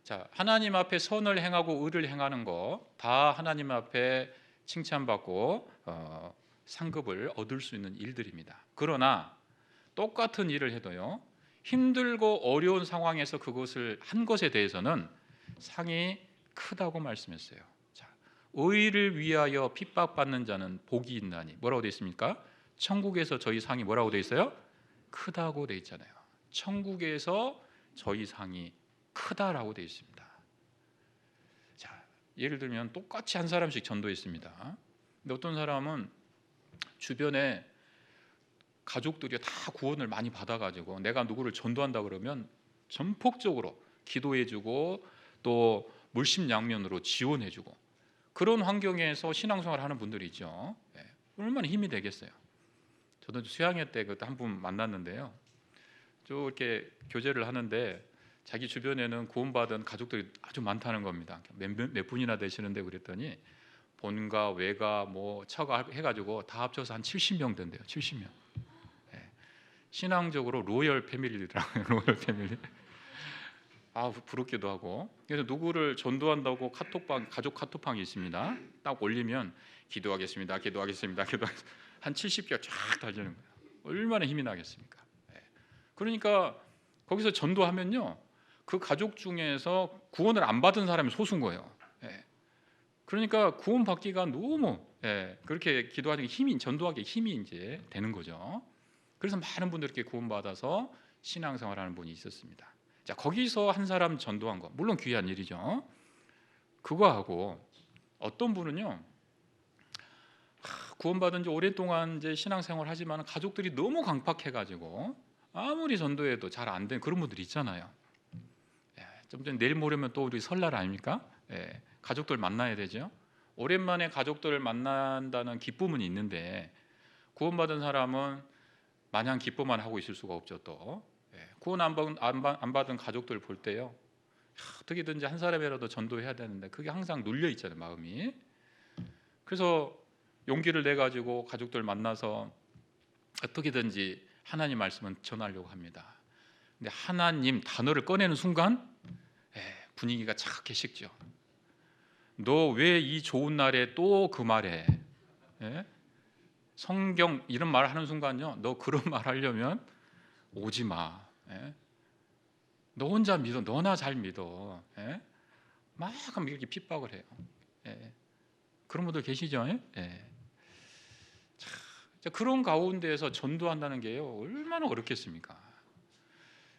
자, 하나님 앞에 선을 행하고 의를 행하는 거 다 하나님 앞에 칭찬받고 상급을 얻을 수 있는 일들입니다. 그러나 똑같은 일을 해도요, 힘들고 어려운 상황에서 그것을 한 것에 대해서는 상이 크다고 말씀했어요. 자, 의를 위하여 핍박받는 자는 복이 있나니 뭐라고 되어 있습니까? 천국에서 저희 상이 뭐라고 되어 있어요? 크다고 되어 있잖아요. 천국에서 저희 상이 크다라고 되어 있습니다. 자, 예를 들면 똑같이 한 사람씩 전도했습니다. 근데 어떤 사람은 주변에 가족들이 다 구원을 많이 받아가지고 내가 누구를 전도한다 그러면 전폭적으로 기도해주고 또 물심양면으로 지원해주고 그런 환경에서 신앙생활을 하는 분들이 있죠. 얼마나 힘이 되겠어요. 저도 수양회 때 그때 한 분 만났는데요. 쭉 이렇게 교제를 하는데 자기 주변에는 구원받은 가족들이 아주 많다는 겁니다. 몇 분이나 되시는데 그랬더니 본가, 외가, 뭐 처가 해가지고 다 합쳐서 한 70명 된대요. 70명. 신앙적으로 로열 패밀리더라고요. 로열 패밀리. 아, 부럽기도 하고. 그래서 누구를 전도한다고 카톡방, 가족 카톡방이 있습니다. 딱 올리면 기도하겠습니다. 기도하겠습니다. 기도하겠습니다. 한 70개 쫙 달리는 거예요. 얼마나 힘이 나겠습니까? 그러니까 거기서 전도하면요, 그 가족 중에서 구원을 안 받은 사람이 소수인 거예요. 그러니까 구원 받기가 너무 그렇게 기도하는 힘이, 전도하기 힘이 이제 되는 거죠. 그래서 많은 분들이 이렇게 구원 받아서 신앙생활하는 분이 있었습니다. 자, 거기서 한 사람 전도한 거 물론 귀한 일이죠. 그거하고 어떤 분은요, 구원받은 지 오랫동안 이제 신앙생활 하지만 가족들이 너무 강팍해가지고 아무리 전도해도 잘 안 된 그런 분들이 있잖아요. 좀 전에 내일 모레면 또 우리 설날 아닙니까? 가족들 만나야 되죠. 오랜만에 가족들을 만난다는 기쁨은 있는데 구원받은 사람은 마냥 기쁨만 하고 있을 수가 없죠. 또 구원 안 받은 가족들 볼 때요, 어떻게든지 한 사람이라도 전도해야 되는데 그게 항상 눌려 있잖아요, 마음이. 그래서 용기를 내 가지고 가족들 만나서 어떻게든지 하나님 말씀은 전하려고 합니다. 근데 하나님 단어를 꺼내는 순간 분위기가 차갑게 식죠. 너 왜 이 좋은 날에 또 그 말해? 성경 이런 말 하는 순간요, 너 그런 말 하려면 오지 마. 너 혼자 믿어. 너나 잘 믿어. 막 이렇게 핍박을 해요. 그런 분들 계시죠? 자, 그런 가운데에서 전도한다는 게요, 얼마나 어렵겠습니까?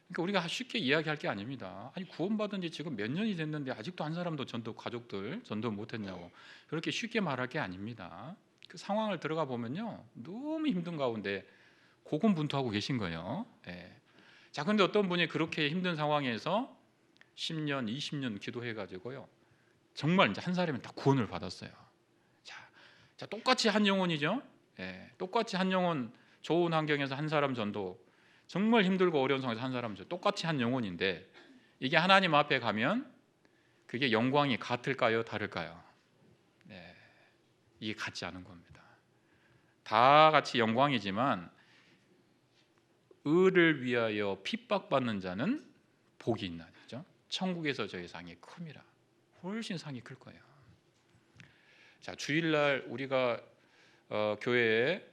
그러니까 우리가 쉽게 이야기할 게 아닙니다. 아니, 구원받은 지 지금 몇 년이 됐는데 아직도 한 사람도 가족들 전도 못했냐고 그렇게 쉽게 말할 게 아닙니다. 그 상황을 들어가 보면요, 너무 힘든 가운데 고군분투하고 계신 거예요. 자, 근데 어떤 분이 그렇게 힘든 상황에서 10년, 20년 기도해가지고요, 정말 이제 한 사람이 다 구원을 받았어요. 자, 똑같이 한 영혼이죠. 똑같이 한 영혼, 좋은 환경에서 한 사람 전도, 정말 힘들고 어려운 상황에서 한 사람 전도, 똑같이 한 영혼인데 이게 하나님 앞에 가면 그게 영광이 같을까요, 다를까요? 이게 같지 않은 겁니다. 다 같이 영광이지만 의를 위하여 핍박받는 자는 복이 있나니죠. 천국에서 저희 상이 큽니다. 훨씬 상이 클 거예요. 자, 주일날 우리가 교회에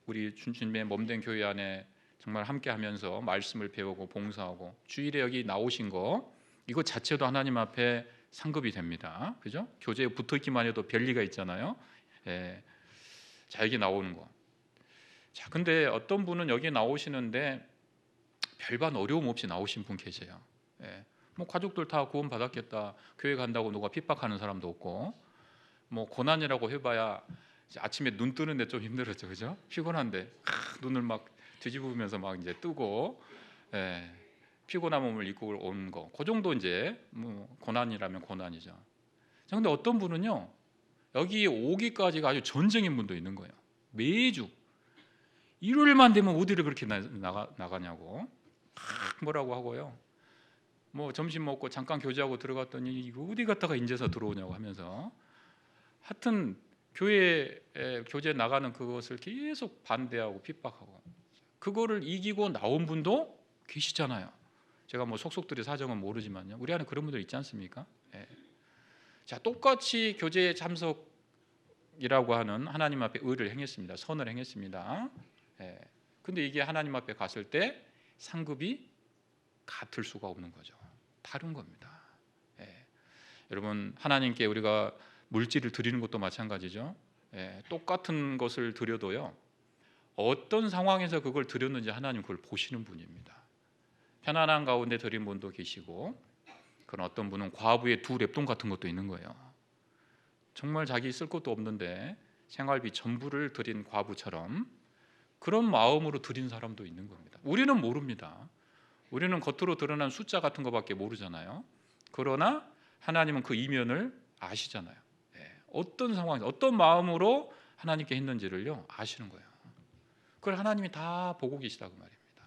우리 주님의 몸된 교회 안에 정말 함께하면서 말씀을 배우고 봉사하고 주일에 여기 나오신 거 이거 자체도 하나님 앞에 상급이 됩니다. 그죠? 교제에 붙어 있기만 해도 별리가 있잖아요. 예. 자, 여기 나오는 거. 자, 근데 어떤 분은 여기 나오시는데 별반 어려움 없이 나오신 분 계세요. 예. 뭐 가족들 다 구원 받았겠다. 교회 간다고 누가 핍박하는 사람도 없고, 뭐 고난이라고 해봐야 이제 아침에 눈 뜨는데 좀 힘들었죠, 그죠? 피곤한데 눈을 막 뒤집으면서 막 이제 뜨고, 예. 피곤한 몸을 입고 온 거, 그 정도 이제 뭐 고난이라면 고난이죠. 자, 근데 어떤 분은요, 여기 오기까지가 아주 전쟁인 분도 있는 거예요. 매주 일요일만 되면 어디를 그렇게 나가냐고 뭐라고 하고요. 뭐 점심 먹고 잠깐 교제하고 들어갔더니 이거 어디 갔다가 인제서 들어오냐고 하면서 하여튼 교회에 교제 나가는 그것을 계속 반대하고 핍박하고 그거를 이기고 나온 분도 계시잖아요. 제가 뭐 속속들이 사정은 모르지만요. 우리 안에 그런 분들 있지 않습니까? 예. 자, 똑같이 교제에 참석이라고 하는 하나님 앞에 의를 행했습니다. 선을 행했습니다. 예. 근데 이게 하나님 앞에 갔을 때 상급이 같을 수가 없는 거죠. 다른 겁니다. 예. 여러분, 하나님께 우리가 물질을 드리는 것도 마찬가지죠. 예. 똑같은 것을 드려도요, 어떤 상황에서 그걸 드렸는지 하나님 그걸 보시는 분입니다. 편안한 가운데 드린 분도 계시고, 그런 어떤 분은 과부의 2랩돈 같은 것도 있는 거예요. 정말 자기 쓸 것도 없는데 생활비 전부를 드린 과부처럼 그런 마음으로 드린 사람도 있는 겁니다. 우리는 모릅니다. 우리는 겉으로 드러난 숫자 같은 것밖에 모르잖아요. 그러나 하나님은 그 이면을 아시잖아요. 어떤 상황에서 어떤 마음으로 하나님께 했는지를요 아시는 거예요. 그걸 하나님이 다 보고 계시다고 말입니다.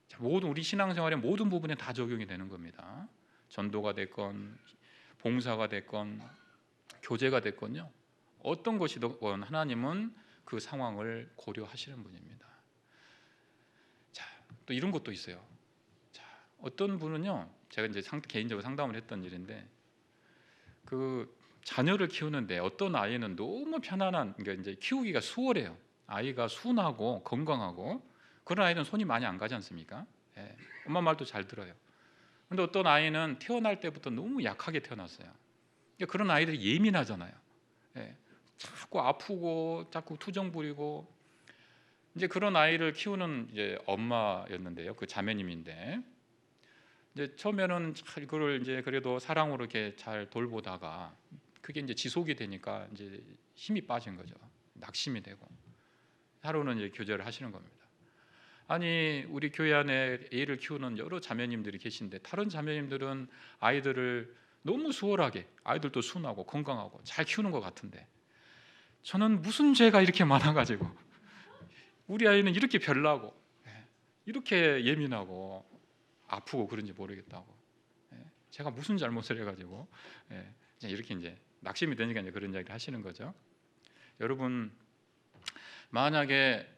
자, 모든 우리 신앙생활의 모든 부분에 다 적용이 되는 겁니다. 전도가 됐건 봉사가 됐건 교제가 됐건요, 어떤 것이든 하나님은 그 상황을 고려하시는 분입니다. 자, 또 이런 것도 있어요. 자, 어떤 분은요, 제가 이제 개인적으로 상담을 했던 일인데, 그 자녀를 키우는데 어떤 아이는 너무 편안한, 그러니까 이제 키우기가 수월해요. 아이가 순하고 건강하고 그런 아이는 손이 많이 안 가지 않습니까? 예, 엄마 말도 잘 들어요. 근데 어떤 아이는 태어날 때부터 너무 약하게 태어났어요. 그러니까 그런 아이들이 예민하잖아요. 예, 자꾸 아프고 자꾸 투정 부리고. 이제 그런 아이를 키우는 이제 엄마였는데요, 그 자매님인데, 이제 처음에는 잘 그걸 이제 그래도 사랑으로 이렇게 잘 돌보다가 그게 이제 지속이 되니까 이제 힘이 빠진 거죠. 낙심이 되고 하루는 이제 교제를 하시는 겁니다. 아니, 우리 교회 안에 애를 키우는 여러 자매님들이 계신데 다른 자매님들은 아이들을 너무 수월하게, 아이들도 순하고 건강하고 잘 키우는 것 같은데 저는 무슨 죄가 이렇게 많아가지고 우리 아이는 이렇게 별나고 이렇게 예민하고 아프고 그런지 모르겠다고, 제가 무슨 잘못을 해가지고 이렇게 이제 낙심이 되니까 이제 그런 이야기를 하시는 거죠. 여러분, 만약에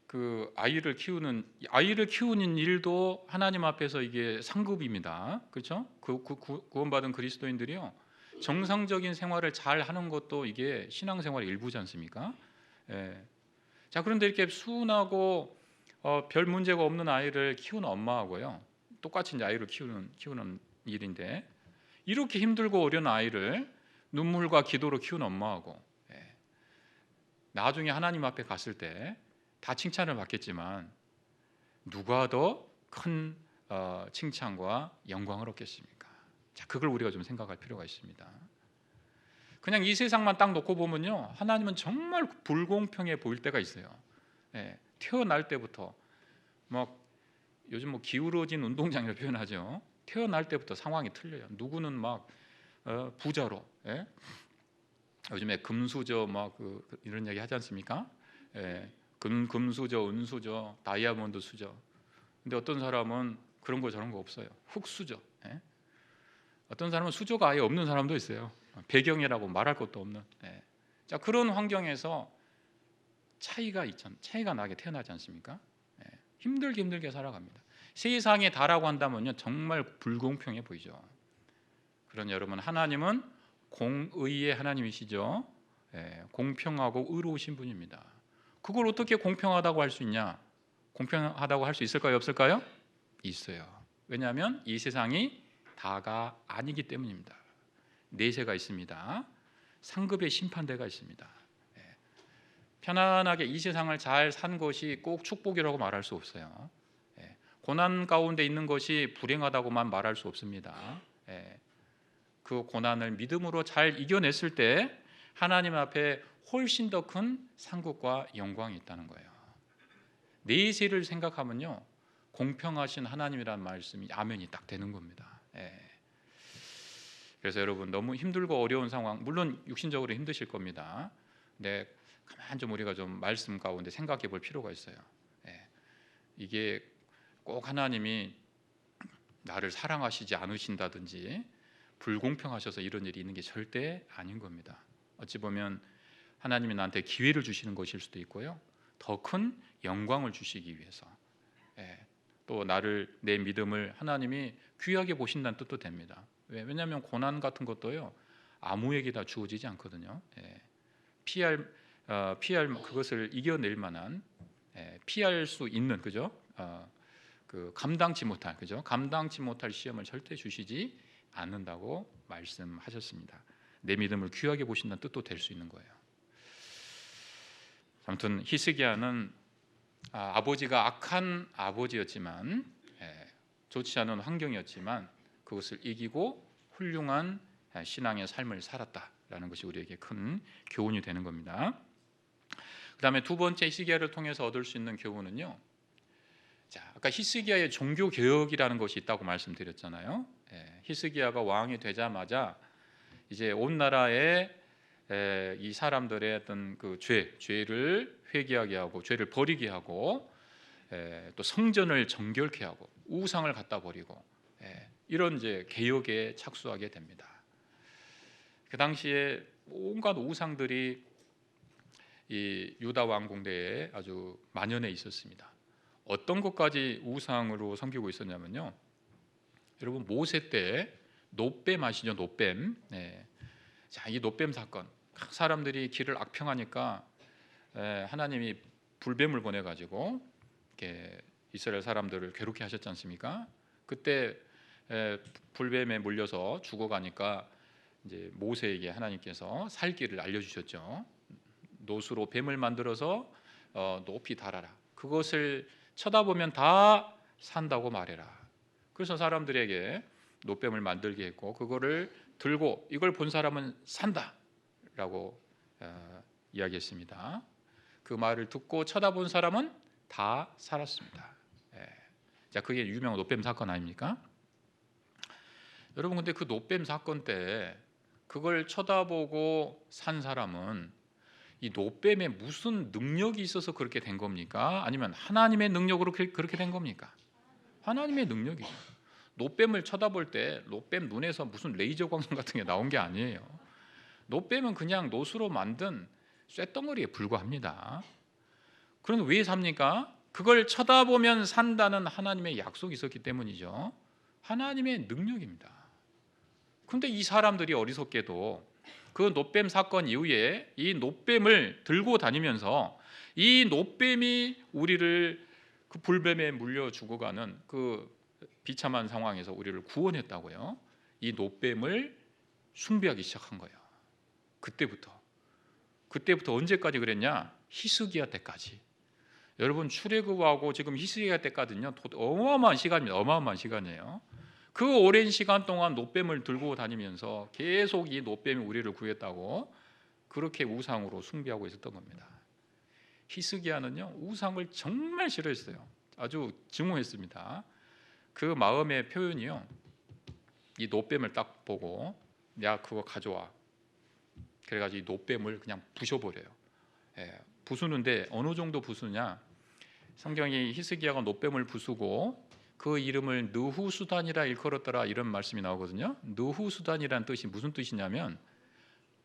그 아이를 키우는 일도 하나님 앞에서 이게 상급입니다. 그렇죠? 구원받은 그리스도인들이요, 정상적인 생활을 잘 하는 것도 이게 신앙생활의 일부지 않습니까? 자, 그런데 이렇게 순하고 별 문제가 없는 아이를 키우는 엄마하고요, 똑같이 이제 아이를 키우는 일인데, 이렇게 힘들고 어려운 아이를 눈물과 기도로 키우는 엄마하고 나중에 하나님 앞에 갔을 때 다 칭찬을 받겠지만 누가 더 큰 칭찬과 영광을 얻겠습니까? 자, 그걸 우리가 좀 생각할 필요가 있습니다. 그냥 이 세상만 딱 놓고 보면요, 하나님은 정말 불공평해 보일 때가 있어요. 태어날 때부터 막 요즘 뭐 기울어진 운동장이라고 표현하죠. 태어날 때부터 상황이 틀려요. 누구는 막 부자로, 요즘에 금수저 막 이런 얘기 하지 않습니까? 금수저, 은수저, 다이아몬드 수저. 근데 어떤 사람은 그런 거 저런 거 없어요. 흙수저. 어떤 사람은 수저가 아예 없는 사람도 있어요. 배경이라고 말할 것도 없는. 자, 그런 환경에서 차이가 나게 태어나지 않습니까? 힘들게 살아갑니다. 세상에 다라고 한다면요, 정말 불공평해 보이죠. 그런 여러분, 하나님은 공의의 하나님이시죠. 공평하고 의로우신 분입니다. 그걸 어떻게 공평하다고 할 수 있냐? 공평하다고 할 수 있을까요? 없을까요? 있어요. 왜냐하면 이 세상이 다가 아니기 때문입니다. 내세가 있습니다. 상급의 심판대가 있습니다. 편안하게 이 세상을 잘 산 것이 꼭 축복이라고 말할 수 없어요. 고난 가운데 있는 것이 불행하다고만 말할 수 없습니다. 그 고난을 믿음으로 잘 이겨냈을 때 하나님 앞에 훨씬 더 큰 상급과 영광이 있다는 거예요. 내세를 생각하면요, 공평하신 하나님이라는 말씀이 아멘이 딱 되는 겁니다. 그래서 여러분, 너무 힘들고 어려운 상황, 물론 육신적으로 힘드실 겁니다. 근데 가만 좀 우리가 좀 말씀 가운데 생각해 볼 필요가 있어요. 이게 꼭 하나님이 나를 사랑하시지 않으신다든지 불공평하셔서 이런 일이 있는 게 절대 아닌 겁니다. 어찌 보면 하나님이 나한테 기회를 주시는 것일 수도 있고요, 더 큰 영광을 주시기 위해서, 또 나를, 내 믿음을 하나님이 귀하게 보신다는 뜻도 됩니다. 왜냐하면 고난 같은 것도요, 아무에게 다 주어지지 않거든요. 피할 그것을 이겨낼 만한, 피할 수 있는, 그죠? 그 감당치 못할 시험을 절대 주시지 않는다고 말씀하셨습니다. 내 믿음을 귀하게 보신다는 뜻도 될 수 있는 거예요. 아무튼 히스기야는 아버지가 악한 아버지였지만, 좋지 않은 환경이었지만 그것을 이기고 훌륭한 신앙의 삶을 살았다라는 것이 우리에게 큰 교훈이 되는 겁니다. 그 다음에 두 번째 히스기야를 통해서 얻을 수 있는 교훈은요, 자, 아까 히스기야의 종교 개혁이라는 것이 있다고 말씀드렸잖아요. 히스기야가 왕이 되자마자 이제 온 나라에 이 사람들의 어떤 그 죄를 회개하게 하고, 죄를 버리게 하고, 또 성전을 정결케 하고, 우상을 갖다 버리고, 이런 이제 개혁에 착수하게 됩니다. 그 당시에 온갖 우상들이 이 유다 왕궁대에 아주 만연해 있었습니다. 어떤 것까지 우상으로 섬기고 있었냐면요, 여러분, 모세 때 노뱀 아시죠? 노뱀. 자, 이 노뱀 사건, 사람들이 길을 악평하니까 하나님이 불뱀을 보내가지고 이렇게 이스라엘 사람들을 괴롭게 하셨지 않습니까? 그때 불뱀에 물려서 죽어가니까 이제 모세에게 하나님께서 살 길을 알려주셨죠. 노수로 뱀을 만들어서 높이 달아라. 그것을 쳐다보면 다 산다고 말해라. 그래서 사람들에게 노뱀을 만들게 했고, 그거를 들고 이걸 본 사람은 산다라고 이야기했습니다. 그 말을 듣고 쳐다본 사람은 다 살았습니다. 자, 그게 유명한 노뱀 사건 아닙니까? 여러분, 근데 그 노뱀 사건 때 그걸 쳐다보고 산 사람은 이 노뱀에 무슨 능력이 있어서 그렇게 된 겁니까? 아니면 하나님의 능력으로 그렇게 된 겁니까? 하나님의 능력이죠. 노뱀을 쳐다볼 때 노뱀 눈에서 무슨 레이저 광선 같은 게 나온 게 아니에요. 노뱀은 그냥 노수로 만든 쇳덩어리에 불과합니다. 그런데 왜 삽니까? 그걸 쳐다보면 산다는 하나님의 약속이 있었기 때문이죠. 하나님의 능력입니다. 그런데 이 사람들이 어리석게도 그 노뱀 사건 이후에 이 노뱀을 들고 다니면서 이 노뱀이 우리를 그 불뱀에 물려 죽어가는 그 비참한 상황에서 우리를 구원했다고요. 이 노뱀을 숭배하기 시작한 거예요. 그때부터 언제까지 그랬냐? 히스기야 때까지. 여러분, 출애굽하고 지금 히스기야 때까지는요, 어마어마한 시간입니다. 어마어마한 시간이에요. 그 오랜 시간 동안 노뱀을 들고 다니면서 계속 이 노뱀이 우리를 구했다고 그렇게 우상으로 숭배하고 있었던 겁니다. 히스기야는요, 우상을 정말 싫어했어요. 아주 증오했습니다. 그 마음의 표현이요, 이 노뱀을 딱 보고 야, 그거 가져와. 그래가지고 이 노뱀을 그냥 부셔버려요. 부수는데 어느 정도 부수냐? 성경이 히스기야가 노뱀을 부수고 그 이름을 느후수단이라 일컬었더라, 이런 말씀이 나오거든요. 느후수단이라는 뜻이 무슨 뜻이냐면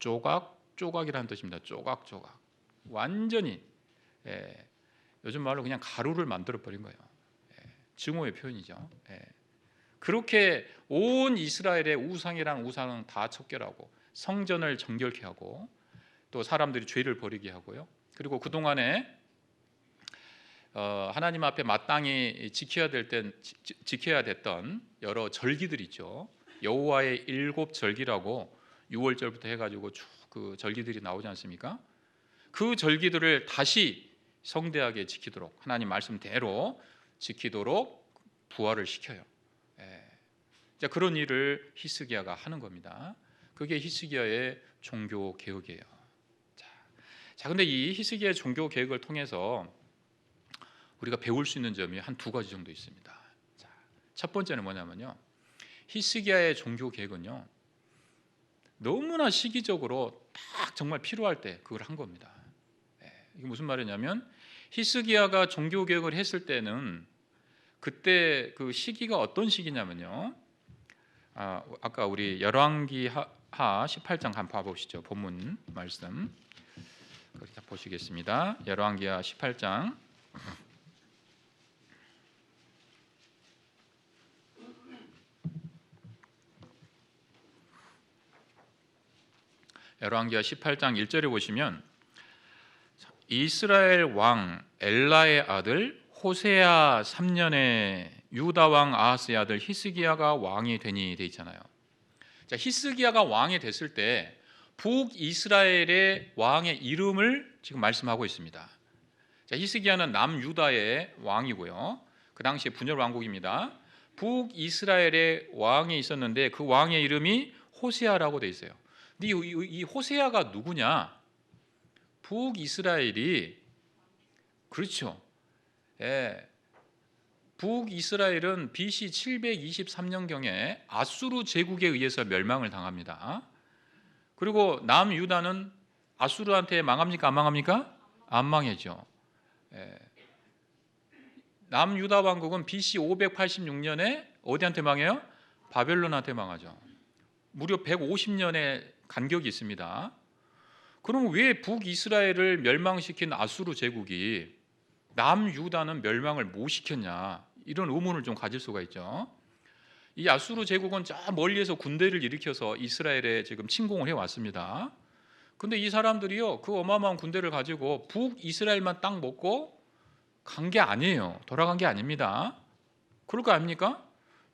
조각조각이라는 뜻입니다. 조각조각. 완전히 요즘 말로 그냥 가루를 만들어 버린 거예요. 증오의 표현이죠. 그렇게 온 이스라엘의 우상이라는 우상은 다 척결하고 성전을 정결케 하고 또 사람들이 죄를 버리게 하고요. 그리고 그동안에 하나님 앞에 마땅히 지켜야 됐던 여러 절기들이 있죠. 여호와의 7절기라고 6월절부터 해가지고 쭉 그 절기들이 나오지 않습니까? 그 절기들을 다시 성대하게 지키도록 하나님 말씀대로 지키도록 부활을 시켜요. 자, 그런 일을 히스기야가 하는 겁니다. 그게 히스기야의 종교 개혁이에요. 자, 근데 이 히스기야의 종교 개혁을 통해서 우리가 배울 수 있는 점이 한 2가지 정도 있습니다. 자, 첫 번째는 뭐냐면요, 히스기야의 종교 개혁은요, 너무나 시기적으로 딱 정말 필요할 때 그걸 한 겁니다. 이게 무슨 말이냐면, 히스기야가 종교 개혁을 했을 때는 그때 그 시기가 어떤 시기냐면요, 아까 우리 열왕기하 18장 한번 봐보시죠. 본문 말씀 그렇게 보시겠습니다. 열왕기하 18장 열왕기하 18장 1절에 보시면, 이스라엘 왕 엘라의 아들 호세아 3년에 유다 왕 아하스의 아들 히스기야가 왕이 되니 돼 있잖아요. 자, 히스기야가 왕이 됐을 때 북이스라엘의 왕의 이름을 지금 말씀하고 있습니다. 자, 히스기야는 남유다의 왕이고요. 그 당시에 분열 왕국입니다. 북이스라엘의 왕이 있었는데 그 왕의 이름이 호세아라고 돼 있어요. 근데 이 호세아가 누구냐? 북이스라엘이, 그렇죠. 북이스라엘은 BC 723년경에 아수르 제국에 의해서 멸망을 당합니다. 그리고 남유다는 아수르한테 망합니까? 안 망합니까? 안 망해죠. 남유다 왕국은 BC 586년에 어디한테 망해요? 바벨론한테 망하죠. 무려 150년의 간격이 있습니다. 그럼 왜 북이스라엘을 멸망시킨 아수르 제국이 남유다는 멸망을 못 시켰냐, 이런 의문을 좀 가질 수가 있죠. 이 아수르 제국은 저 멀리에서 군대를 일으켜서 이스라엘에 지금 침공을 해왔습니다. 근데 이 사람들이요, 그 어마어마한 군대를 가지고 북이스라엘만 딱 먹고 간 게 아니에요. 돌아간 게 아닙니다. 그럴 거 아닙니까?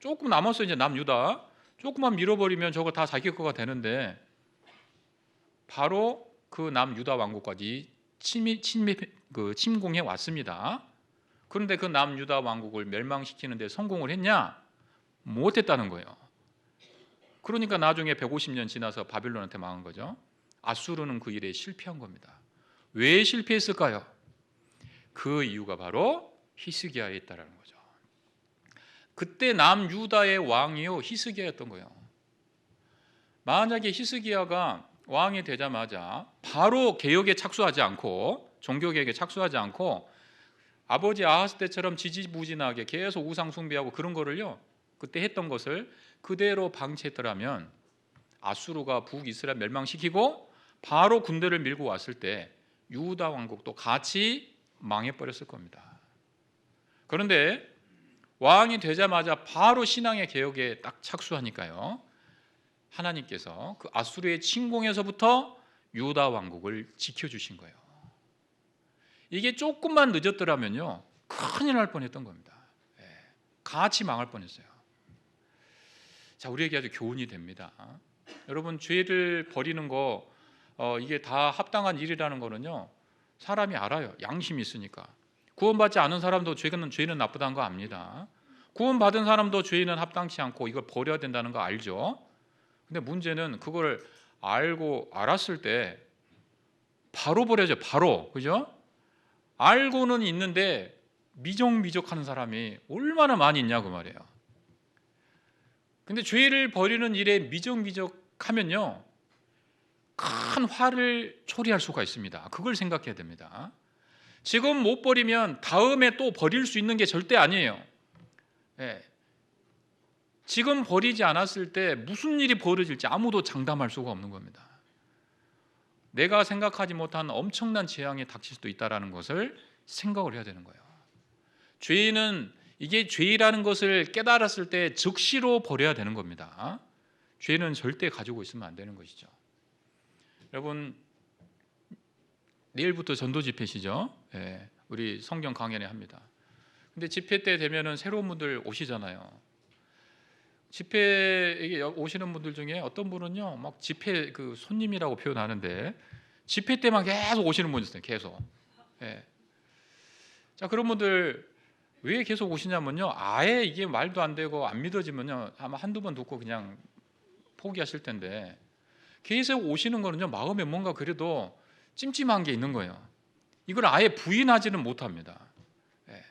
조금 남았어요. 이제 남유다 조금만 밀어버리면 저거 다 자기 거가 되는데, 바로 그 남유다 왕국까지 침공해 왔습니다. 그런데 그 남유다 왕국을 멸망시키는 데 성공을 했냐? 못했다는 거예요. 그러니까 나중에 150년 지나서 바빌론한테 망한 거죠. 아수르는 그 일에 실패한 겁니다. 왜 실패했을까요? 그 이유가 바로 히스기야에 있다라는 거죠. 그때 남유다의 왕이요, 히스기야였던 거예요. 만약에 히스기야가 왕이 되자마자 바로 개혁에 착수하지 않고, 종교 개혁에 착수하지 않고 아버지 아하스 때처럼 지지부진하게 계속 우상 숭배하고 그런 거를요, 그때 했던 것을 그대로 방치했더라면 아수르가 북이스라엘 멸망시키고 바로 군대를 밀고 왔을 때 유다 왕국도 같이 망해버렸을 겁니다. 그런데 왕이 되자마자 바로 신앙의 개혁에 딱 착수하니까요, 하나님께서 그 아수르의 침공에서부터 유다 왕국을 지켜주신 거예요. 이게 조금만 늦었더라면요, 큰일 날 뻔했던 겁니다. 같이 망할 뻔했어요. 자, 우리에게 아주 교훈이 됩니다. 여러분, 죄를 버리는 거 이게 다 합당한 일이라는 거는요, 사람이 알아요. 양심이 있으니까. 구원받지 않은 사람도 죄는 나쁘다는 거 압니다. 구원받은 사람도 죄는 합당치 않고 이걸 버려야 된다는 거 알죠. 근데 문제는 그걸 알았을 때 바로 버려야죠. 바로. 그죠? 알고는 있는데 미적미적하는 사람이 얼마나 많이 있냐 그 말이에요. 근데 죄를 버리는 일에 미적미적하면요, 큰 화를 초래할 수가 있습니다. 그걸 생각해야 됩니다. 지금 못 버리면 다음에 또 버릴 수 있는 게 절대 아니에요. 지금 버리지 않았을 때 무슨 일이 벌어질지 아무도 장담할 수가 없는 겁니다. 내가 생각하지 못한 엄청난 재앙이 닥칠 수도 있다는 것을 생각을 해야 되는 거예요. 죄는 이게 죄라는 것을 깨달았을 때 즉시로 버려야 되는 겁니다. 죄는 절대 가지고 있으면 안 되는 것이죠. 여러분 내일부터 전도 집회시죠? 예, 우리 성경 강연회 합니다. 근데 집회 때 되면은 새로운 분들 오시잖아요. 집회에 오시는 분들 중에 어떤 분은요, 막 집회 그 손님이라고 표현하는데 집회 때만 계속 오시는 분이 있어요. 계속. 예. 자, 그런 분들 왜 계속 오시냐면요, 아예 이게 말도 안 되고 안 믿어지면요, 아마 한두 번 듣고 그냥 포기하실 텐데 계속 오시는 거는요, 마음에 뭔가 그래도 찜찜한 게 있는 거예요. 이걸 아예 부인하지는 못합니다. 예.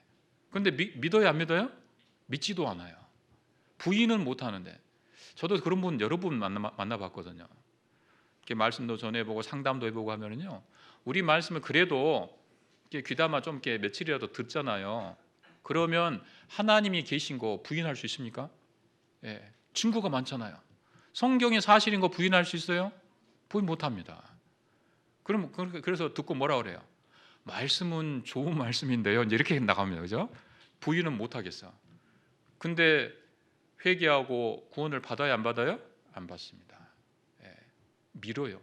근데 믿어요, 안 믿어요? 믿지도 않아요. 부인은 못하는데, 저도 그런 분 여러 분 만나봤거든요. 이렇게 말씀도 전해보고 상담도 해보고 하면은요, 우리 말씀을 그래도 이렇게 귀담아 좀 이렇게 며칠이라도 듣잖아요. 그러면 하나님이 계신 거 부인할 수 있습니까? 예, 증거가 많잖아요. 성경의 사실인 거 부인할 수 있어요? 부인 못합니다. 그럼 그래서 듣고 뭐라 그래요? 말씀은 좋은 말씀인데요. 이렇게 나갑니다, 그죠? 부인은 못하겠어. 근데 회개하고 구원을 받아야 안 받아요? 안 받습니다. 예, 미뤄요.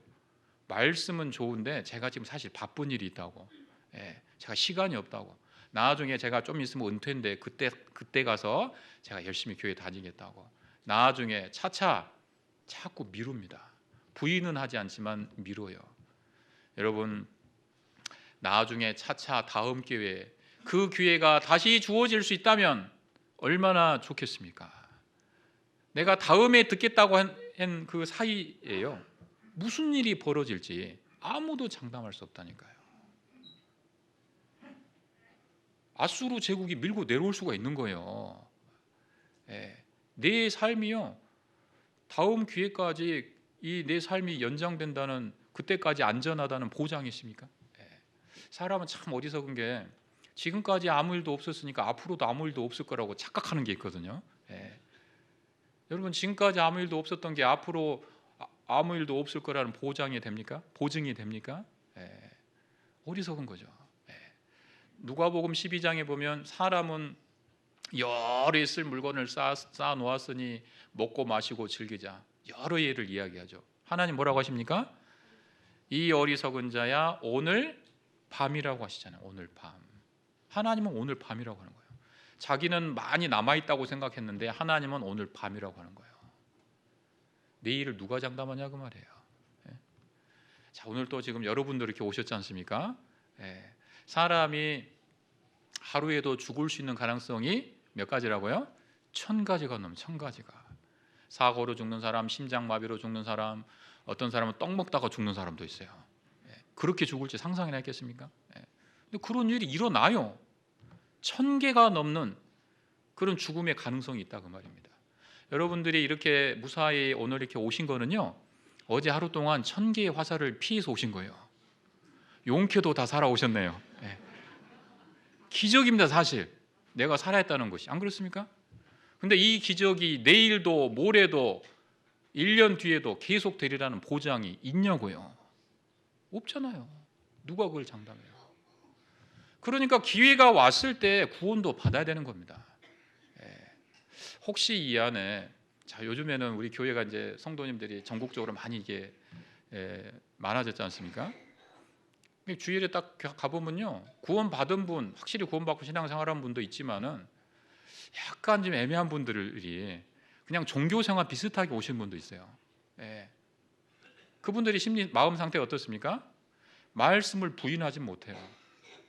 말씀은 좋은데 제가 지금 사실 바쁜 일이 있다고, 예, 제가 시간이 없다고, 나중에 제가 좀 있으면 은퇴인데 그때 가서 제가 열심히 교회 다니겠다고, 나중에 차차 자꾸 미룹니다. 부인은 하지 않지만 미뤄요. 여러분, 나중에 차차 다음 기회에 그 기회가 다시 주어질 수 있다면 얼마나 좋겠습니까? 내가 다음에 듣겠다고 한 그 사이에요, 무슨 일이 벌어질지 아무도 장담할 수 없다니까요. 아수르 제국이 밀고 내려올 수가 있는 거예요. 예, 내 삶이요, 다음 기회까지 이 내 삶이 연장된다는, 그때까지 안전하다는 보장이 있습니까? 예. 사람은 참 어리석은 게 지금까지 아무 일도 없었으니까 앞으로도 아무 일도 없을 거라고 착각하는 게 있거든요. 예. 여러분, 지금까지 아무 일도 없었던 게 앞으로 아무 일도 없을 거라는 보장이 됩니까? 보증이 됩니까? 예. 어리석은 거죠. 예. 누가복음 12장에 보면 사람은 여러 있을 물건을 쌓아 놓았으니 먹고 마시고 즐기자, 여러 예를 이야기하죠. 하나님 뭐라고 하십니까? 이 어리석은 자야, 오늘 밤이라고 하시잖아요. 오늘 밤. 하나님은 오늘 밤이라고 하는 거예요. 자기는 많이 남아있다고 생각했는데 하나님은 오늘 밤이라고 하는 거예요. 내일을 누가 장담하냐 그 말이에요. 예. 자, 오늘 또 지금 여러분들 이렇게 오셨지 않습니까? 예. 사람이 하루에도 죽을 수 있는 가능성이 몇 가지라고요? 1000가지가 넘어요. 1000가지가. 사고로 죽는 사람, 심장마비로 죽는 사람, 어떤 사람은 떡 먹다가 죽는 사람도 있어요. 예. 그렇게 죽을지 상상이나 했겠습니까? 예. 근데 그런 일이 일어나요. 1000개가 넘는 그런 죽음의 가능성이 있다 그 말입니다. 여러분들이 이렇게 무사히 오늘 이렇게 오신 거는요, 어제 하루 동안 1000개의 화살을 피해서 오신 거예요. 용케도 다 살아오셨네요. 예. 기적입니다. 사실 내가 살아있다는 것이, 안 그렇습니까? 근데 이 기적이 내일도 모레도 1년 뒤에도 계속 되리라는 보장이 있냐고요? 없잖아요. 누가 그걸 장담해요? 그러니까 기회가 왔을 때 구원도 받아야 되는 겁니다. 예. 혹시 이 안에, 자, 요즘에는 우리 교회가 이제 성도님들이 전국적으로 많이 이게 많아졌지 않습니까? 주일에 딱 가보면요, 구원 받은 분, 확실히 구원 받고 신앙생활한 분도 있지만은 약간 좀 애매한 분들이 그냥 종교생활 비슷하게 오신 분도 있어요. 예. 그분들이 마음 상태가 어떻습니까? 말씀을 부인하지 못해요.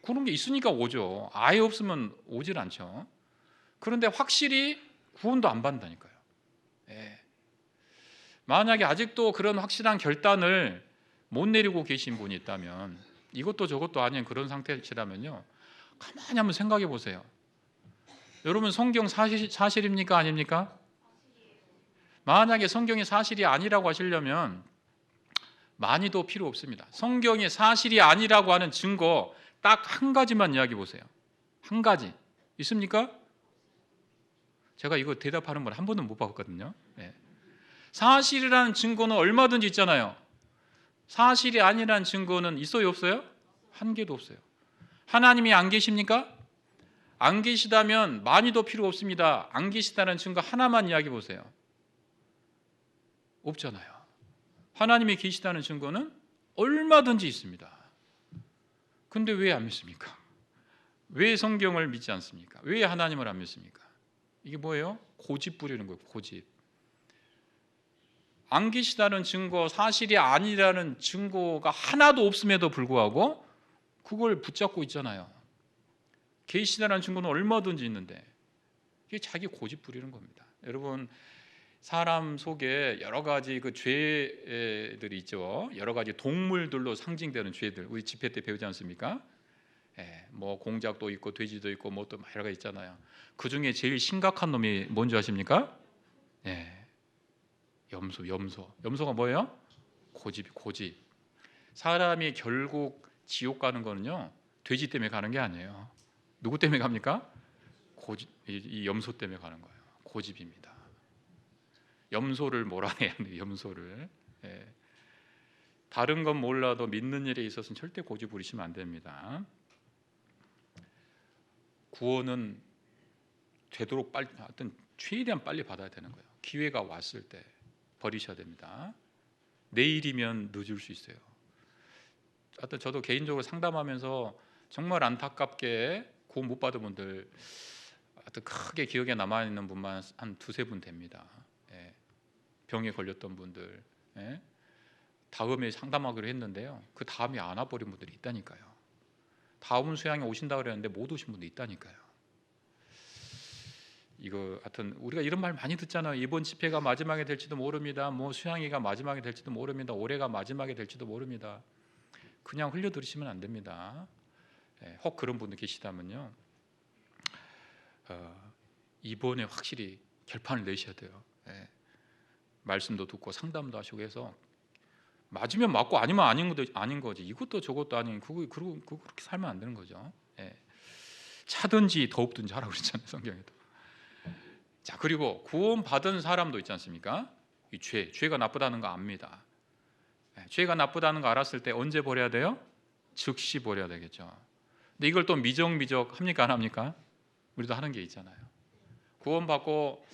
그런 게 있으니까 오죠. 아예 없으면 오질 않죠. 그런데 확실히 구원도 안 받는다니까요. 예. 만약에 아직도 그런 확실한 결단을 못 내리고 계신 분이 있다면, 이것도 저것도 아닌 그런 상태시라면요, 가만히 한번 생각해 보세요. 여러분, 성경 사실입니까? 아닙니까? 만약에 성경이 사실이 아니라고 하시려면 많이도 필요 없습니다. 성경이 사실이 아니라고 하는 증거 딱 한 가지만 이야기해 보세요. 한 가지 있습니까? 제가 이거 대답하는 걸 한 번도 못 봤거든요. 네. 사실이라는 증거는 얼마든지 있잖아요. 사실이 아니라는 증거는 있어요, 없어요? 한 개도 없어요. 하나님이 안 계십니까? 안 계시다면 많이도 필요 없습니다. 안 계시다는 증거 하나만 이야기해 보세요. 없잖아요. 하나님이 계시다는 증거는 얼마든지 있습니다. 근데 왜 안 믿습니까? 왜 성경을 믿지 않습니까? 왜 하나님을 안 믿습니까? 이게 뭐예요? 고집 부리는 거예요. 고집. 안 계시다는 증거, 사실이 아니라는 증거가 하나도 없음에도 불구하고 그걸 붙잡고 있잖아요. 계시다는 증거는 얼마든지 있는데 이게 자기 고집 부리는 겁니다. 여러분, 사람 속에 여러 가지 그 죄들이 있죠. 여러 가지 동물들로 상징되는 죄들, 우리 집회 때 배우지 않습니까? 뭐 공작도 있고 돼지도 있고 뭐 또 여러 가지 있잖아요. 그 중에 제일 심각한 놈이 뭔지 아십니까? 염소가 뭐예요? 고집. 사람이 결국 지옥 가는 거는요, 돼지 때문에 가는 게 아니에요. 누구 때문에 갑니까? 고집, 이 염소 때문에 가는 거예요. 고집입니다. 염소를 몰아내야 돼요. 염소를. 다른 건 몰라도 믿는 일에 있어서는 절대 고집 부리시면 안 됩니다. 구원은 되도록 빨리, 하여튼 최대한 빨리 받아야 되는 거예요. 기회가 왔을 때 버리셔야 됩니다. 내일이면 늦을 수 있어요. 하여튼 저도 개인적으로 상담하면서 정말 안타깝게 구원 못 받은 분들, 하여튼 크게 기억에 남아있는 분만 한 두세 분 됩니다. 병에 걸렸던 분들, 다음에 상담하기로 했는데요, 그 다음에 안 와버린 분들이 있다니까요. 다음 수양에 오신다고 그랬는데 못 오신 분도 있다니까요. 이거 하여튼 우리가 이런 말 많이 듣잖아요. 이번 집회가 마지막이 될지도 모릅니다. 뭐 수양회가 마지막이 될지도 모릅니다. 올해가 마지막이 될지도 모릅니다. 그냥 흘려 들으시면 안 됩니다. 혹 그런 분들 계시다면요, 이번에 확실히 결판을 내셔야 돼요. 말씀도 듣고 상담도 하시고 해서 맞으면 맞고 아니면 아닌 거지. 이것도 저것도 아닌 그거 그렇게 살면 안 되는 거죠. 차든지 더욱든지 하라고 그랬잖아요, 성경에도. 자, 그리고 구원 받은 사람도 있지 않습니까? 이 죄가 나쁘다는 거 압니다. 죄가 나쁘다는 거 알았을 때 언제 버려야 돼요? 즉시 버려야 되겠죠. 근데 이걸 또 미적미적 합니까, 안 합니까? 우리도 하는 게 있잖아요. 구원 받고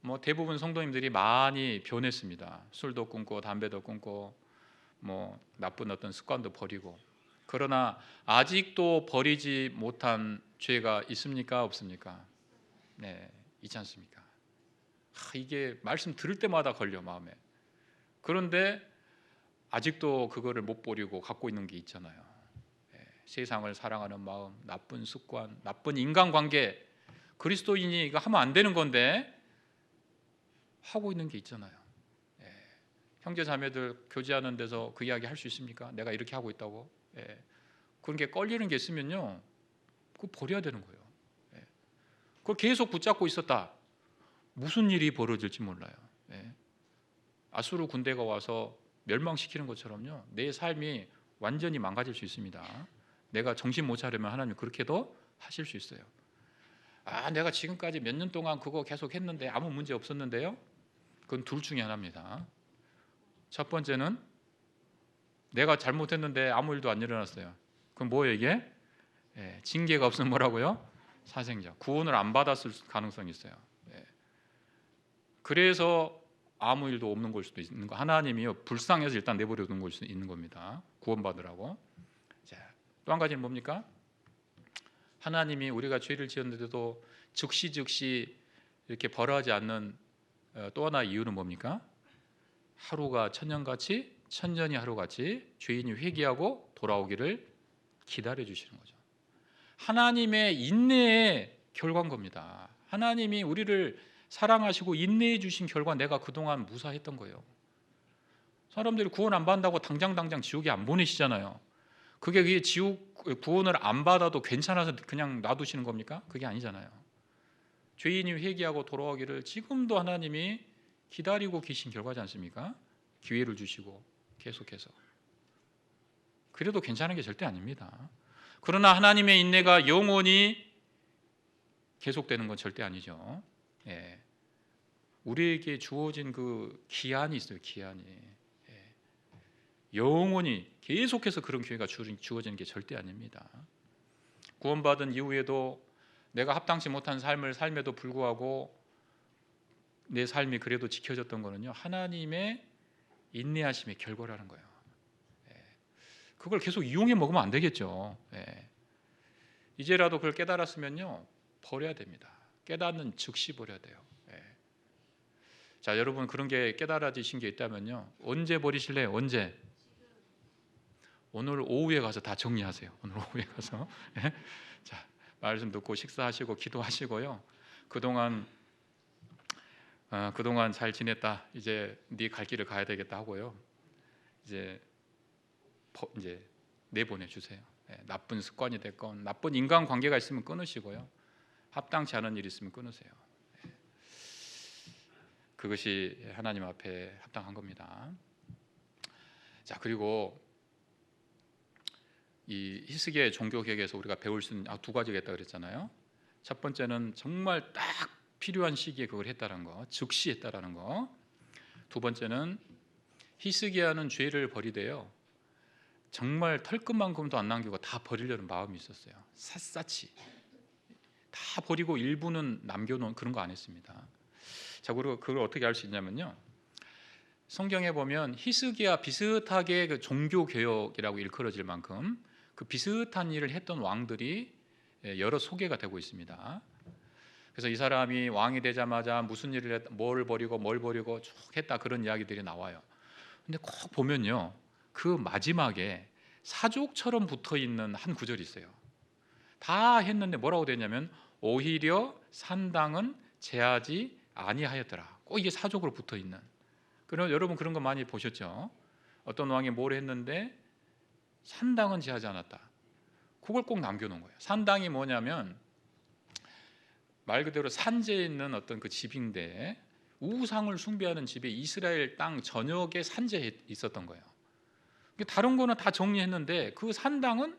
뭐 대부분 성도님들이 많이 변했습니다. 술도 끊고 담배도 끊고 뭐 나쁜 어떤 습관도 버리고. 그러나 아직도 버리지 못한 죄가 있습니까, 없습니까? 네, 있지 않습니까? 이게 말씀 들을 때마다 걸려, 마음에. 그런데 아직도 그거를 못 버리고 갖고 있는 게 있잖아요. 세상을 사랑하는 마음, 나쁜 습관, 나쁜 인간관계. 그리스도인이 이거 하면 안 되는 건데 하고 있는 게 있잖아요. 형제 자매들 교제하는 데서 그 이야기 할 수 있습니까? 내가 이렇게 하고 있다고. 그런 게 걸리는 게 있으면요, 그거 버려야 되는 거예요. 그걸 계속 붙잡고 있었다, 무슨 일이 벌어질지 몰라요. 아수르 군대가 와서 멸망시키는 것처럼요, 내 삶이 완전히 망가질 수 있습니다. 내가 정신 못 차리면 하나님 그렇게도 하실 수 있어요. 내가 지금까지 몇 년 동안 그거 계속 했는데 아무 문제 없었는데요. 그건 둘 중에 하나입니다. 첫 번째는 내가 잘못했는데 아무 일도 안 일어났어요. 그럼 뭐예요 이게? 징계가 없으면 뭐라고요? 사생자. 구원을 안 받았을 가능성이 있어요. 그래서 아무 일도 없는 걸 수도 있는 거. 하나님이요, 불쌍해서 일단 내버려 두는 걸 수도 있는 겁니다. 구원받으라고. 자, 또 한 가지는 뭡니까? 하나님이 우리가 죄를 지었는데도 즉시 이렇게 벌하지 않는 또 하나의 이유는 뭡니까? 하루가 천년같이, 천년이 하루같이 죄인이 회개하고 돌아오기를 기다려 주시는 거죠. 하나님의 인내의 결과인 겁니다. 하나님이 우리를 사랑하시고 인내해 주신 결과 내가 그동안 무사했던 거예요. 사람들이 구원 안 받는다고 당장 지옥에 안 보내시잖아요. 그게 지옥 구원을 안 받아도 괜찮아서 그냥 놔두시는 겁니까? 그게 아니잖아요. 죄인이 회개하고 돌아오기를 지금도 하나님이 기다리고 계신 결과지 않습니까? 기회를 주시고 계속해서. 그래도 괜찮은 게 절대 아닙니다. 그러나 하나님의 인내가 영원히 계속되는 건 절대 아니죠. 우리에게 주어진 그 기한이 있어요. 기한이. 영원히 계속해서 그런 기회가 주어지는 게 절대 아닙니다. 구원받은 이후에도 내가 합당치 못한 삶을 삶에도 불구하고 내 삶이 그래도 지켜졌던 거는요, 하나님의 인내하심의 결과라는 거예요. 그걸 계속 이용해 먹으면 안 되겠죠. 예. 이제라도 그걸 깨달았으면요, 버려야 됩니다. 깨닫는 즉시 버려야 돼요. 예. 자, 여러분 그런 게 깨달아지신 게 있다면요, 언제 버리실래요? 언제? 오늘 오후에 가서 다 정리하세요. 오늘 오후에 가서. 예? 자, 말씀 듣고 식사하시고 기도하시고요. 그동안 잘 지냈다. 이제 네 갈 길을 가야 되겠다 하고요. 이제 내보내 주세요. 예, 나쁜 습관이 됐건 나쁜 인간 관계가 있으면 끊으시고요. 합당치 않은 일이 있으면 끊으세요. 예. 그것이 하나님 앞에 합당한 겁니다. 자, 그리고 이 히스기야의 종교 개혁에서 우리가 배울 수 있는 두 가지가 있다고 그랬잖아요. 첫 번째는 정말 딱 필요한 시기에 그걸 했다는 거, 즉시 했다라는 거. 두 번째는 히스기야는 죄를 버리되요, 정말 털끝만큼도 안 남기고 다 버리려는 마음이 있었어요. 샅샅이 다 버리고 일부는 남겨놓은 그런 거 안 했습니다. 자, 그리고 그걸 어떻게 알 수 있냐면요, 성경에 보면 히스기야 비슷하게 그 종교 개혁이라고 일컬어질 만큼 그 비슷한 일을 했던 왕들이 여러 소개가 되고 있습니다. 그래서 이 사람이 왕이 되자마자 무슨 일을 했다, 뭘 버리고 쭉 했다, 그런 이야기들이 나와요. 근데 꼭 보면요, 그 마지막에 사족처럼 붙어 있는 한 구절이 있어요. 다 했는데 뭐라고 되냐면 오히려 산당은 제하지 아니하였더라. 꼭 이게 사족으로 붙어 있는. 그럼 여러분 그런 거 많이 보셨죠? 어떤 왕이 뭘 했는데 산당은 제하지 않았다. 그걸 꼭 남겨놓은 거예요. 산당이 뭐냐면 말 그대로 산지에 있는 어떤 그 집인데, 우상을 숭배하는 집에 이스라엘 땅 전역에 산지에 있었던 거예요. 다른 거는 다 정리했는데 그 산당은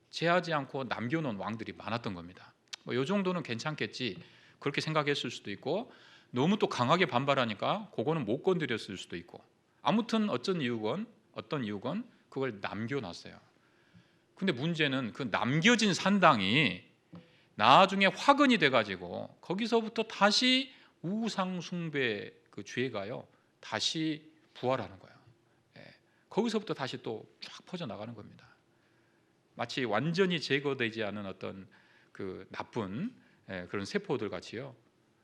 제하지 않고 남겨놓은 왕들이 많았던 겁니다. 이 정도는 괜찮겠지 그렇게 생각했을 수도 있고, 너무 또 강하게 반발하니까 그거는 못 건드렸을 수도 있고, 아무튼 어떤 이유건 그걸 남겨놨어요. 근데 문제는 그 남겨진 산당이 나중에 화근이 돼가지고 거기서부터 다시 우상 숭배 그 죄가요 다시 부활하는 거예요. 예. 거기서부터 다시 또 쫙 퍼져 나가는 겁니다. 마치 완전히 제거되지 않은 어떤 그 나쁜 그런 세포들 같이요.